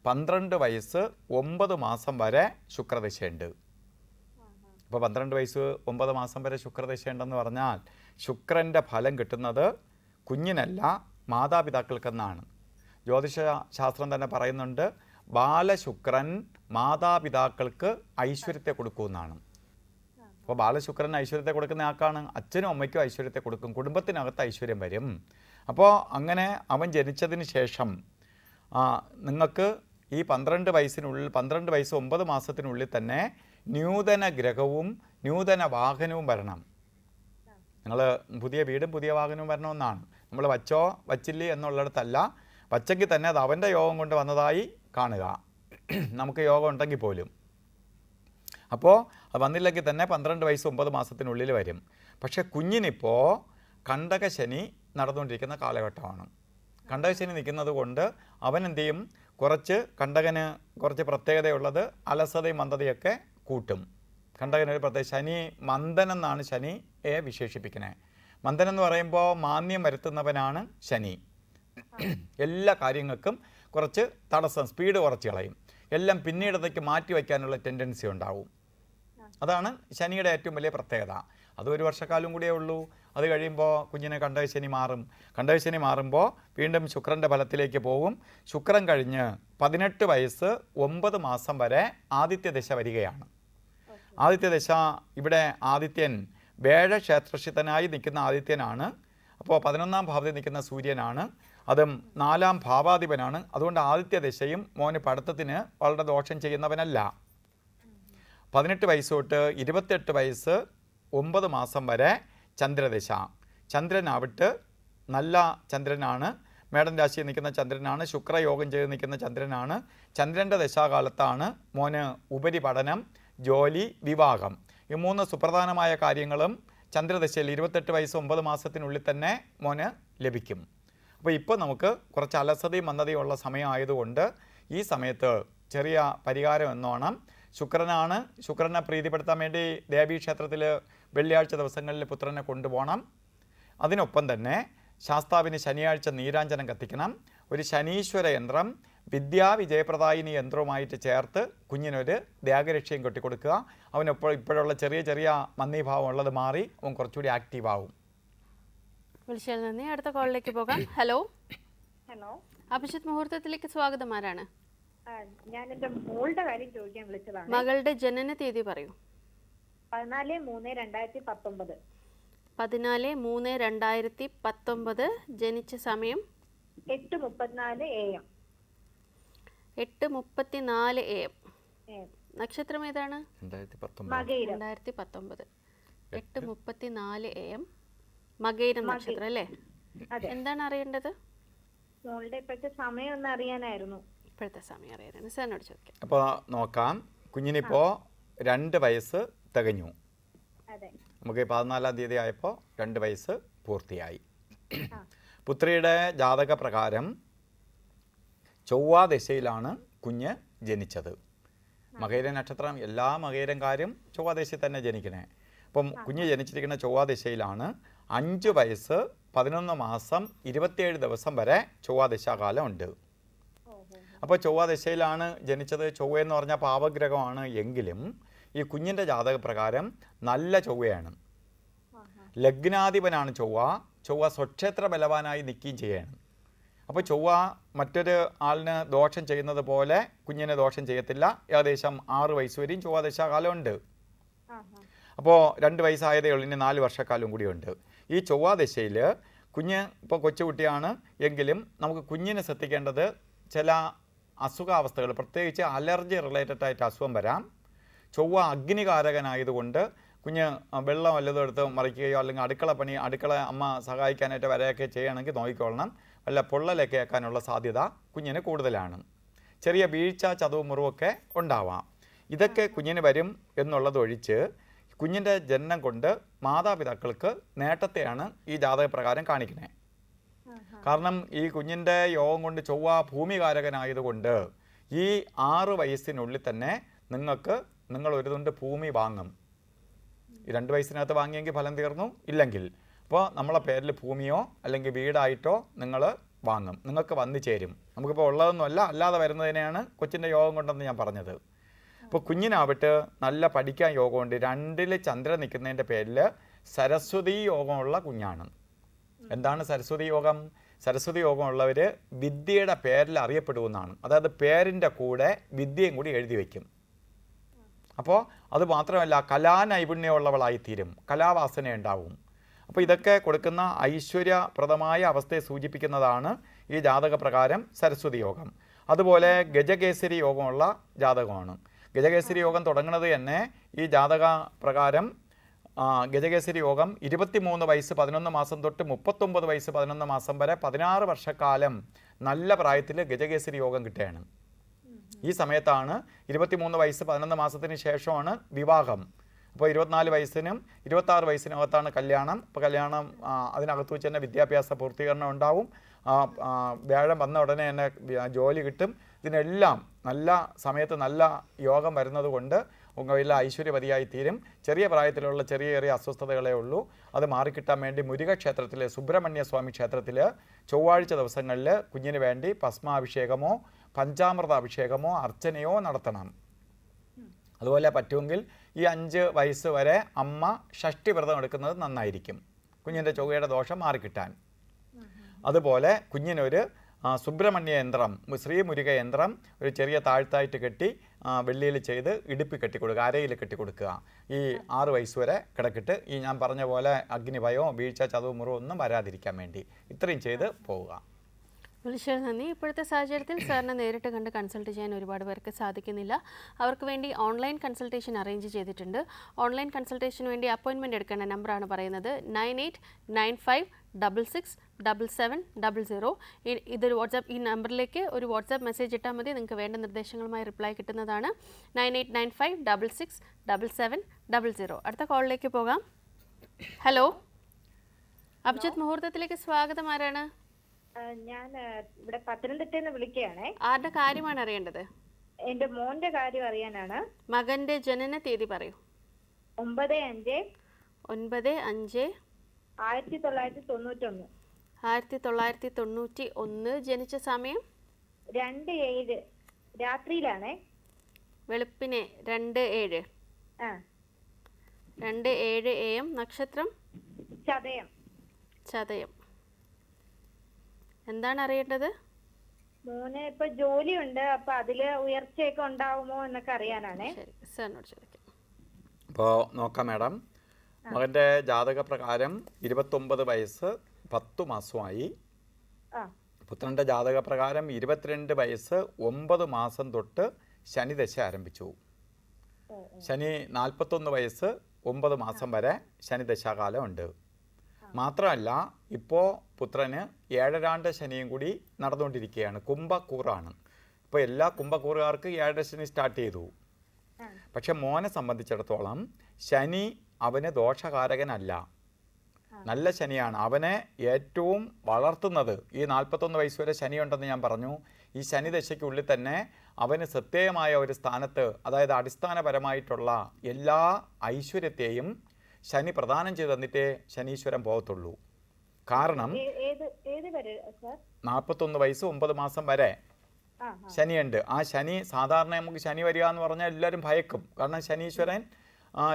12 വയസ്സ് 9 മാസം വരെ ശുക്രദശയുണ്ട്. ഇപ്പോൾ 12 വയസ്സ് 9 മാസം വരെ ശുക്രദശയുണ്ടെന്ന് പറഞ്ഞാൽ ശുക്രൻ്റെ ഫലം കിട്ടുന്നത് കുഞ്ഞിനല്ല മാതാപിതാക്കൾക്കെന്നാണ്. ജ്യോതിഷ ശാസ്ത്രം തന്നെ പറയുന്നുണ്ട്, ബാലശുക്രൻ മാതാപിതാക്കൾക്ക് ഐശ്വര്യത്തെ കൊടുക്കുമെന്നാണ്. അപ്പോൾ ബാലശുക്രൻ ഐശ്വര്യത്തെ കൊടുക്കുന്ന ആൾക്കാണ്. അച്ഛനും അമ്മയ്ക്കും ഐശ്വര്യത്തെ കൊടുക്കും, കുടുംബത്തിനകത്ത് ഐശ്വര്യം വരും. അപ്പോൾ അങ്ങനെ അവൻ ജനിച്ചതിന് ശേഷം നിങ്ങൾക്ക് ഈ 12 വയസ്സിനുള്ളിൽ 12 വയസ്സ് 9 മാസത്തിനുള്ളിൽ തന്നെ നൂതന ഗ്രഹവും നൂതന വാഹനവും വരണം. നിങ്ങൾ പുതിയ വീടും പുതിയ വാഹനവും വരണമെന്നാണ്. നമ്മൾ വച്ചോ വച്ചില്ലേ എന്നുള്ളിടത്തല്ല, വച്ചെങ്കിൽ തന്നെ അത് അവൻ്റെ യോഗം കൊണ്ട് വന്നതായി കാണുക, നമുക്ക് യോഗം ഉണ്ടെങ്കിൽ പോലും. അപ്പോൾ അത് വന്നില്ലെങ്കിൽ തന്നെ 12 വയസ്സ് 9 മാസത്തിനുള്ളിൽ വരും. പക്ഷേ കുഞ്ഞിനിപ്പോൾ കണ്ടകശനി നടന്നുകൊണ്ടിരിക്കുന്ന കാലഘട്ടമാണ്. കണ്ടകശനി നിൽക്കുന്നത് കൊണ്ട് അവൻ എന്ത് ചെയ്യും, കണ്ടകന് കുറച്ച് പ്രത്യേകതയുള്ളത് അലസതയും മന്ദതയൊക്കെ കൂട്ടും. കണ്ടകനൊരു പ്രത്യേക ശനി മന്ദൻ എന്നാണ് ശനിയെ വിശേഷിപ്പിക്കുന്നത്. മന്ദൻ എന്ന് പറയുമ്പോൾ മാന്യം വരുത്തുന്നവനാണ് ശനി. എല്ലാ കാര്യങ്ങൾക്കും കുറച്ച് തടസ്സം, സ്പീഡ് കുറച്ച് കളയും. എല്ലാം പിന്നീടത്തേക്ക് മാറ്റി വയ്ക്കാനുള്ള ടെൻഡൻസി ഉണ്ടാവും. അതാണ് ശനിയുടെ ഏറ്റവും വലിയ പ്രത്യേകത. അത് 1 വർഷക്കാലം കൂടിയേ ഉള്ളൂ. അത് കഴിയുമ്പോൾ കുഞ്ഞിന് കണ്ടകശനി മാറും. കണ്ടകശനി മാറുമ്പോൾ വീണ്ടും ശുക്രൻ്റെ ഫലത്തിലേക്ക് പോകും. ശുക്രൻ കഴിഞ്ഞ് 18 വയസ്സ് 9 മാസം വരെ ആദിത്യദശ വരികയാണ്. ആദിത്യദശ ഇവിടെ ആദിത്യൻ വേഴക്ഷേത്രഷിതനായി നിൽക്കുന്ന ആദിത്യനാണ്. അപ്പോൾ 11ാം ഭാവത്തിൽ നിൽക്കുന്ന സൂര്യനാണ്. അതും 4ാം ഭാവാധിപനാണ്. അതുകൊണ്ട് ആദിത്യദശയും മോന് പഠിത്തത്തിന് വളരെ ദോഷം ചെയ്യുന്നവനല്ല. 18 വയസ്സ് തൊട്ട് 28 വയസ്സ് 9 മാസം വരെ ചന്ദ്രദശ. ചന്ദ്രനാവിട്ട് നല്ല ചന്ദ്രനാണ്. മേടൻ രാശിയിൽ നിൽക്കുന്ന ചന്ദ്രനാണ്. ശുക്രയോഗം ചെയ്ത് നിൽക്കുന്ന ചന്ദ്രനാണ്. ചന്ദ്രൻ്റെ ദശാകാലത്താണ് മോന് ഉപരിപഠനം, ജോലി, വിവാഹം ഈ 3 സുപ്രധാനമായ കാര്യങ്ങളും ചന്ദ്രദശയിൽ 28 വയസ്സ് 9 മാസത്തിനുള്ളിൽ തന്നെ മോന് ലഭിക്കും. അപ്പോൾ ഇപ്പോൾ നമുക്ക് കുറച്ച് അലസതയും മന്ദതയും ഉള്ള സമയമായതുകൊണ്ട് ഈ സമയത്ത് ചെറിയ പരിഹാരം എന്നോണം ശുക്രനാണ്. ശുക്രനെ പ്രീതിപ്പെടുത്താൻ വേണ്ടി ദേവീക്ഷേത്രത്തിൽ വെള്ളിയാഴ്ച ദിവസങ്ങളിൽ പുത്രനെ കൊണ്ടുപോകണം. അതിനൊപ്പം തന്നെ ശാസ്താവിന് ശനിയാഴ്ച നീരാഞ്ജനം കത്തിക്കണം. ഒരു ശനീശ്വര യന്ത്രം വിദ്യാവിജയപ്രദായിനി യന്ത്രവുമായിട്ട് ചേർത്ത് കുഞ്ഞിനൊരു ദേഹരക്ഷയും കെട്ടിക്കൊടുക്കുക. അവനൊപ്പം ഇപ്പോഴുള്ള ചെറിയ ചെറിയ മന്ദീഭാവം ഉള്ളത് മാറി അവൻ കുറച്ചുകൂടി ആക്റ്റീവ് ആവും. വിളിച്ചതിൽ നന്ദി. അടുത്ത കോളിലേക്ക് പോകാം. ഹലോ. ഹലോ, അഭിജിത്ത് മുഹൂർത്തത്തിലേക്ക് സ്വാഗതം. ആരാണ്? ഞാൻ എന്റെ മോളുടെ കാര്യം ചോദിക്കാൻ വിളിച്ചതാണ്. മകളുടെ ജനന തീയതി പറയൂ. 14/3/2019. 14/3/2019. ജനിച്ച സമയം 8:34 AM. 8:34 AM. നക്ഷത്രം ഏതാണ്? 2019. 8:34 AM. മകയിരം നക്ഷത്രം അല്ലേ? എന്താണ് അറിയേണ്ടത്? മോളുടെ ഇപ്പോഴത്തെ സമയം ഒന്ന് അറിയാനായിരുന്നു. ഇപ്പോഴത്തെ സമയം അറിയാനാണ്. സാറിനോട് ചോദിക്കാം. അപ്പോൾ നോക്കാം. കുഞ്ഞിനിപ്പോൾ 2 വയസ്സ് തികഞ്ഞു. നമുക്ക് 14-ാം തീയതി ആയപ്പോൾ 2 വയസ്സ് പൂർത്തിയായി. പുത്രിയുടെ ജാതക പ്രകാരം ചൊവ്വാദശയിലാണ് കുഞ്ഞ് ജനിച്ചത്. മകയിര നക്ഷത്രം എല്ലാ മകയിരംകാരും ചൊവ്വാദശയിൽ തന്നെ ജനിക്കണേ. അപ്പം കുഞ്ഞ് ജനിച്ചിരിക്കുന്ന ചൊവ്വാദശയിലാണ്. 5 വയസ്സ് 11 മാസം 27 ദിവസം വരെ ചൊവ്വാദശാകാലം ഉണ്ട്. അപ്പോൾ ചൊവ്വാദശയിലാണ് ജനിച്ചത്. ചൊവ്വയെന്ന് പറഞ്ഞാൽ പാവഗ്രഹമാണ്. എങ്കിലും ഈ കുഞ്ഞിൻ്റെ ജാതക പ്രകാരം നല്ല ചൊവ്വയാണ്. ലഗ്നാധിപനാണ് ചൊവ്വ. ചൊവ്വ സ്വക്ഷേത്ര ബലവാനായി നിൽക്കുകയും ചെയ്യാണ്. അപ്പോൾ ചൊവ്വ മറ്റൊരു ആളിന് ദോഷം ചെയ്യുന്നത് പോലെ കുഞ്ഞിനെ ദോഷം ചെയ്യത്തില്ല. ഏകദേശം 6 വയസ്സ് വരെയും ചൊവ്വാദശാകാലം ഉണ്ട്. അപ്പോൾ 2 വയസ്സായതേ ഉള്ളൂ. ഇനി 4 വർഷക്കാലം കൂടിയുണ്ട്. ഈ ചൊവ്വാദശയിൽ കുഞ്ഞ് ഇപ്പോൾ കൊച്ചുകുട്ടിയാണ്. എങ്കിലും നമുക്ക് കുഞ്ഞിനെ ശ്രദ്ധിക്കേണ്ടത് ചില അസുഖാവസ്ഥകൾ, പ്രത്യേകിച്ച് അലർജി റിലേറ്റഡ് ആയിട്ട് അസുഖം വരാം. ചൊവ്വ അഗ്നികാരകനായതുകൊണ്ട് കുഞ്ഞ് വെള്ളം വല്ലതും എടുത്ത് മറിക്കുകയോ അല്ലെങ്കിൽ അടുക്കള അമ്മ സഹായിക്കാനായിട്ട് വരെയൊക്കെ ചെയ്യുകയാണെങ്കിൽ നോക്കിക്കൊള്ളണം. വല്ല പൊള്ളലൊക്കെ ഏക്കാനുള്ള സാധ്യത കുഞ്ഞിന് കൂടുതലാണ്. ചെറിയ വീഴ്ച, ചതവ്, മുറിവൊക്കെ ഉണ്ടാവാം. ഇതൊക്കെ കുഞ്ഞിന് വരും എന്നുള്ളതൊഴിച്ച് കുഞ്ഞിൻ്റെ ജനനം കൊണ്ട് മാതാപിതാക്കൾക്ക് നേട്ടത്തെയാണ് ഈ ജാതകപ്രകാരം കാണിക്കുന്നത്. കാരണം ഈ കുഞ്ഞിൻ്റെ യോഗം കൊണ്ട് ചൊവ്വ ഭൂമികാരകനായതുകൊണ്ട് ഈ 6 വയസ്സിനുള്ളിൽ തന്നെ നിങ്ങൾ ഒരു തുണ്ട് ഭൂമി വാങ്ങും. ഈ 2 വയസ്സിനകത്ത് വാങ്ങിയെങ്കിൽ ഫലം തീർന്നു. ഇല്ലെങ്കിൽ അപ്പോൾ നമ്മളെ പേരിൽ ഭൂമിയോ അല്ലെങ്കിൽ വീടായിട്ടോ നിങ്ങൾ വാങ്ങും. നിങ്ങൾക്ക് വന്നു ചേരും. നമുക്കിപ്പോൾ ഉള്ളതൊന്നുമല്ല, അല്ലാതെ വരുന്നതിനെയാണ് കൊച്ചിൻ്റെ യോഗം കൊണ്ടെന്ന് ഞാൻ പറഞ്ഞത്. ഇപ്പോൾ കുഞ്ഞിനാവട്ടെ നല്ല പഠിക്കാൻ യോഗമുണ്ട്. 2-ൽ ചന്ദ്രൻ നിൽക്കുന്നതിൻ്റെ പേരിൽ സരസ്വതി യോഗമുള്ള കുഞ്ഞാണ്. എന്താണ് സരസ്വതി യോഗം? സരസ്വതി യോഗമുള്ളവർ വിദ്യയുടെ പേരിൽ അറിയപ്പെടുമെന്നാണ്. അതായത് പേരിൻ്റെ കൂടെ വിദ്യയും കൂടി എഴുതി വയ്ക്കും. അപ്പോൾ അത് മാത്രമല്ല, കലാനൈപുണ്യമുള്ളവളായിത്തീരും, കലാവാസന ഉണ്ടാവും. അപ്പോൾ ഇതൊക്കെ കൊടുക്കുന്ന ഐശ്വര്യപ്രദമായ അവസ്ഥയെ സൂചിപ്പിക്കുന്നതാണ് ഈ ജാതകപ്രകാരം സരസ്വതി യോഗം. അതുപോലെ ഗജകേസരി യോഗമുള്ള ജാതകമാണ്. ഗജകേസരി യോഗം തുടങ്ങുന്നത് തന്നെ ഈ ജാതക പ്രകാരം ഗജകേസരി യോഗം 23 വയസ്സ് 11 മാസം തൊട്ട് 39 വയസ്സ് 11 മാസം വരെ 16 വർഷക്കാലം നല്ല പ്രായത്തിൽ ഗജകേസരി യോഗം കിട്ടുകയാണ്. ഈ സമയത്താണ് 23 വയസ്സ് 11 മാസത്തിന് ശേഷമാണ് വിവാഹം. അപ്പോൾ 24 വയസ്സിനും 26 വയസ്സിനകത്താണ് കല്യാണം. അപ്പോൾ കല്യാണം അതിനകത്ത് വെച്ച് തന്നെ വിദ്യാഭ്യാസ പൂർത്തീകരണം ഉണ്ടാവും. വ്യാഴം വന്ന ഉടനെ തന്നെ ജോലി കിട്ടും. ഇതിനെല്ലാം നല്ല സമയത്ത് നല്ല യോഗം വരുന്നത് കൊണ്ട് വലിയ ഐശ്വര്യവതിയായി തീരും. ചെറിയ പ്രായത്തിലുള്ള ചെറിയ ചെറിയ അസ്വസ്ഥതകളേ ഉള്ളൂ. അത് മാറിക്കിട്ടാൻ വേണ്ടി മുരുക ക്ഷേത്രത്തിലെ സുബ്രഹ്മണ്യ സ്വാമി ക്ഷേത്രത്തിൽ ചൊവ്വാഴ്ച ദിവസങ്ങളിൽ കുഞ്ഞിന് വേണ്ടി ഭസ്മാഭിഷേകമോ പഞ്ചാമൃത അഭിഷേകമോ അർച്ചനയോ നടത്തണം. അതുപോലെ പറ്റുമെങ്കിൽ ഈ 5 വയസ്സ് വരെ അമ്മ ഷഷ്ടി വ്രതം എടുക്കുന്നത് നന്നായിരിക്കും, കുഞ്ഞിൻ്റെ ചൊവ്വയുടെ ദോഷം മാറിക്കിട്ടാൻ. അതുപോലെ കുഞ്ഞിനൊരു സുബ്രഹ്മണ്യ യന്ത്രം, ശ്രീ മുരുക യന്ത്രം ഒരു ചെറിയ താഴ്ത്തായിട്ട് കെട്ടി വെള്ളിയിൽ ചെയ്ത് ഇടുപ്പി കെട്ടിക്കൊടുക്കുക, അരയിൽ കെട്ടിക്കൊടുക്കുക. ഈ 6 വയസ്സ് വരെ കിടക്കിട്ട് ഈ ഞാൻ പറഞ്ഞ പോലെ അഗ്നിഭയമോ വീഴ്ച ചതവ് മുറിവോ ഒന്നും വരാതിരിക്കാൻ വേണ്ടി ഇത്രയും ചെയ്ത് പോവുക. വിളിച്ചത് നന്ദി. ഇപ്പോഴത്തെ സാഹചര്യത്തിൽ സാറിനെ നേരിട്ട് കണ്ട് കൺസൾട്ട് ചെയ്യാൻ ഒരുപാട് പേർക്ക് സാധിക്കുന്നില്ല. അവർക്ക് വേണ്ടി ഓൺലൈൻ കൺസൾട്ടേഷൻ അറേഞ്ച് ചെയ്തിട്ടുണ്ട്. ഓൺലൈൻ കൺസൾട്ടേഷന് വേണ്ടി അപ്പോയിൻമെൻറ്റ് എടുക്കേണ്ട നമ്പറാണ് പറയുന്നത് 9895667700. ഇതൊരു വാട്സാപ്പ്, ഈ നമ്പറിലേക്ക് ഒരു വാട്സാപ്പ് മെസ്സേജ് ഇട്ടാൽ മതി, നിങ്ങൾക്ക് വേണ്ട നിർദ്ദേശങ്ങളുമായി റിപ്ലൈ കിട്ടുന്നതാണ്. 9895667700. അടുത്ത കോളിലേക്ക് പോകാം. ഹലോ, അഭിജിത്ത് മുഹൂർത്തത്തിലേക്ക് സ്വാഗതം. ആരാണ്? ഞാൻ ഇവിടെ പത്തനംതിട്ടയിൽ നിന്ന് വിളിക്കുകയാണേ. ആരുടെ കാര്യമാണ് അറിയേണ്ടത്? എന്റെ മോന്റെ കാര്യം അറിയാനാണ്. മകന്റെ ജനന തീയതി പറയൂ. 9/5/1991. 1991. ജനിച്ച സമയം 2/7 രാത്രിയിലാണേ. വെളുപ്പിനെ 2/7. 2/7 AM. നക്ഷത്രം ചതയം. എന്താണ് അറിയേണ്ടത്? മോന് ഇപ്പൊ ജോലിയുണ്ട്, അപ്പൊ അതില് ഉയർച്ചയൊക്കെ ഉണ്ടാവുമോ എന്നൊക്കെ അറിയാനാണ്. ശരി, സാറിനോട് ചോദിക്കാം. അപ്പോൾ നോക്കാം മാഡം. മകൻ്റെ ജാതക പ്രകാരം 29 വയസ്സ് 10 മാസമായി. പുത്രൻ്റെ ജാതക പ്രകാരം 22 വയസ്സ് 9 മാസം തൊട്ട് ശനിദശ ആരംഭിച്ചു. ശനി 41 വയസ്സ് 9 മാസം വരെ ശനിദശാകാലം ഉണ്ട്. മാത്രമല്ല ഇപ്പോൾ പുത്രന് 7 ശനിയും കൂടി നടന്നുകൊണ്ടിരിക്കുകയാണ്. കുംഭക്കൂറാണ്. ഇപ്പോൾ എല്ലാ കുംഭക്കൂറുകാർക്ക് 7 ശനി സ്റ്റാർട്ട് ചെയ്തു. പക്ഷെ മോനെ സംബന്ധിച്ചിടത്തോളം ശനി അവന് ദോഷകാരകനല്ല, നല്ല ശനിയാണ്. അവനെ ഏറ്റവും വളർത്തുന്നത് ഈ 41 വയസ്സ് വരെ ശനിയുണ്ടെന്ന് ഞാൻ പറഞ്ഞു. ഈ ശനിദശയ്ക്കുള്ളിൽ തന്നെ അവന് സത്യമായ ഒരു സ്ഥാനത്ത്, അതായത് അടിസ്ഥാനപരമായിട്ടുള്ള എല്ലാ ഐശ്വര്യത്തെയും ശനി പ്രദാനം ചെയ്ത് തന്നിട്ടേ ശനീശ്വരൻ പോകത്തുള്ളൂ. കാരണം 41 വയസ്സ് 9 മാസം വരെ ശനിയുണ്ട്. ആ ശനി സാധാരണ നമുക്ക് ശനി വരിക എന്ന് പറഞ്ഞാൽ എല്ലാവരും ഭയക്കും. കാരണം ശനീശ്വരൻ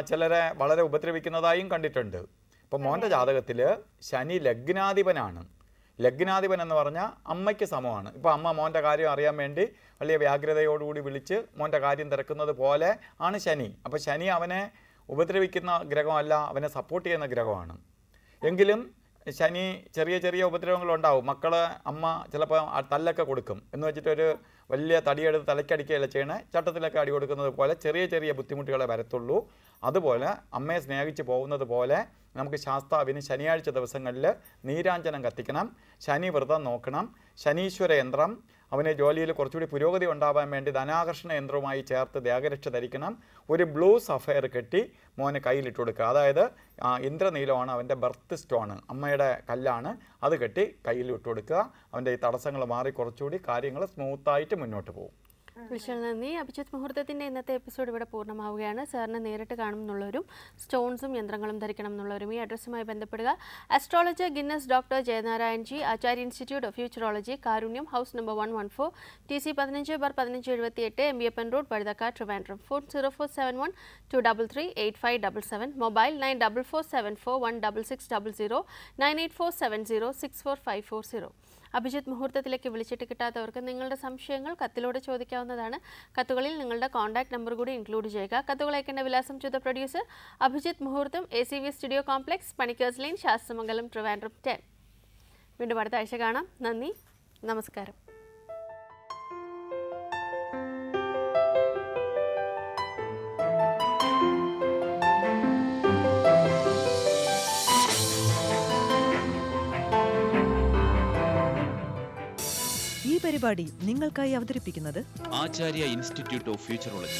ചിലരെ വളരെ ഉപദ്രവിക്കുന്നതായും കണ്ടിട്ടുണ്ട്. ഇപ്പോൾ മോൻ്റെ ജാതകത്തിൽ ശനി ലഗ്നാധിപനാണ്. ലഗ്നാധിപൻ എന്ന് പറഞ്ഞാൽ അമ്മയ്ക്ക് സമമാണ്. ഇപ്പോൾ അമ്മ മോൻ്റെ കാര്യം അറിയാൻ വേണ്ടി വലിയ വ്യാഗ്രതയോടുകൂടി വിളിച്ച് മോൻ്റെ കാര്യം തിരക്കുന്നത് പോലെ ആണ് ശനി. അപ്പോൾ ശനി അവനെ ഉപദ്രവിക്കുന്ന ഗ്രഹമല്ല, അവനെ സപ്പോർട്ട് ചെയ്യുന്ന ഗ്രഹമാണ്. എങ്കിലും ശനി ചെറിയ ചെറിയ ഉപദ്രവങ്ങളുണ്ടാവും. മക്കളെ അമ്മ ചിലപ്പോൾ തല്ലൊക്കെ കൊടുക്കും എന്ന് വെച്ചിട്ടൊരു വലിയ തടിയെടുത്ത് തലയ്ക്കടിക്കുകയല്ല ചെയ്യണേ, ചട്ടത്തിലൊക്കെ അടി കൊടുക്കുന്നത് പോലെ ചെറിയ ചെറിയ ബുദ്ധിമുട്ടുകളെ വരത്തുള്ളൂ. അതുപോലെ അമ്മയെ സ്നേഹിച്ച് പോകുന്നത് പോലെ നമുക്ക് ശാസ്താവിന് ശനിയാഴ്ച ദിവസങ്ങളിൽ നീരാഞ്ജനം കത്തിക്കണം, ശനി വ്രതം നോക്കണം, ശനീശ്വര യന്ത്രം അവന് ജോലിയിൽ കുറച്ചുകൂടി പുരോഗതി ഉണ്ടാവാൻ വേണ്ടി ധനാകർഷണ യന്ത്രവുമായി ചേർത്ത് ദേഹരക്ഷ ധരിക്കണം, ഒരു ബ്ലൂ സഫയർ കെട്ടി മോന് കയ്യിലിട്ട് കൊടുക്കുക. അതായത് ഇന്ദ്രനീലമാണ് അവൻ്റെ ബർത്ത് സ്റ്റോണ്, അമ്മയുടെ കല്ലാണ്, അത് കെട്ടി കയ്യിൽ ഇട്ട് കൊടുക്കുക. അവൻ്റെ ഈ തടസ്സങ്ങൾ മാറി കുറച്ചുകൂടി കാര്യങ്ങൾ സ്മൂത്തായിട്ട് മുന്നോട്ട് പോകും. വിളിച്ചാൽ നന്ദി. അഭിജിത്ത് മുഹൂർത്തത്തിൻ്റെ ഇന്നത്തെ എപ്പിസോഡ് ഇവിടെ പൂർണ്ണമാവുകയാണ്. സാറിനെ നേരിട്ട് കാണുമെന്നുള്ളവരും സ്റ്റോൺസും യന്ത്രങ്ങളും ധരിക്കണം എന്നുള്ളവരും ഈ അഡ്രസ്സുമായി ബന്ധപ്പെടുക. Astrologer Guinness doctor Jayanarayan ji, Acharya institute of futurology, Karunyam, house number 114, TC 15/1578, MBAPN road, Vazhuthacaud, Trivandrum. Phone 047123385577, mobile 9447416600, 9847064540. Abhijith മുഹൂർത്തത്തിലേക്ക് വിളിച്ചിട്ട് കിട്ടാത്തവർക്ക് നിങ്ങളുടെ സംശയങ്ങൾ കത്തിലൂടെ ചോദിക്കാവുന്നതാണ്. കത്തുകളിൽ നിങ്ങളുടെ കോൺടാക്ട് നമ്പർ കൂടി ഇൻക്ലൂഡ് ചെയ്യുക. കത്തുകൾ അയക്കേണ്ട വിലാസം ടു ദ പ്രൊഡ്യൂസർ, അഭിജിത്ത് മുഹൂർത്തം, ACV studio complex, Panickers line, Sasthramangalam, Trivandrum 10. വീണ്ടും അടുത്ത ആഴ്ച കാണാം. നന്ദി, നമസ്കാരം. ഈ പരിപാടി നിങ്ങൾക്കായി അവതരിപ്പിക്കുന്നത് ആചാര്യ ഇൻസ്റ്റിറ്റ്യൂട്ട് ഓഫ് ഫ്യൂച്ചറോളജി.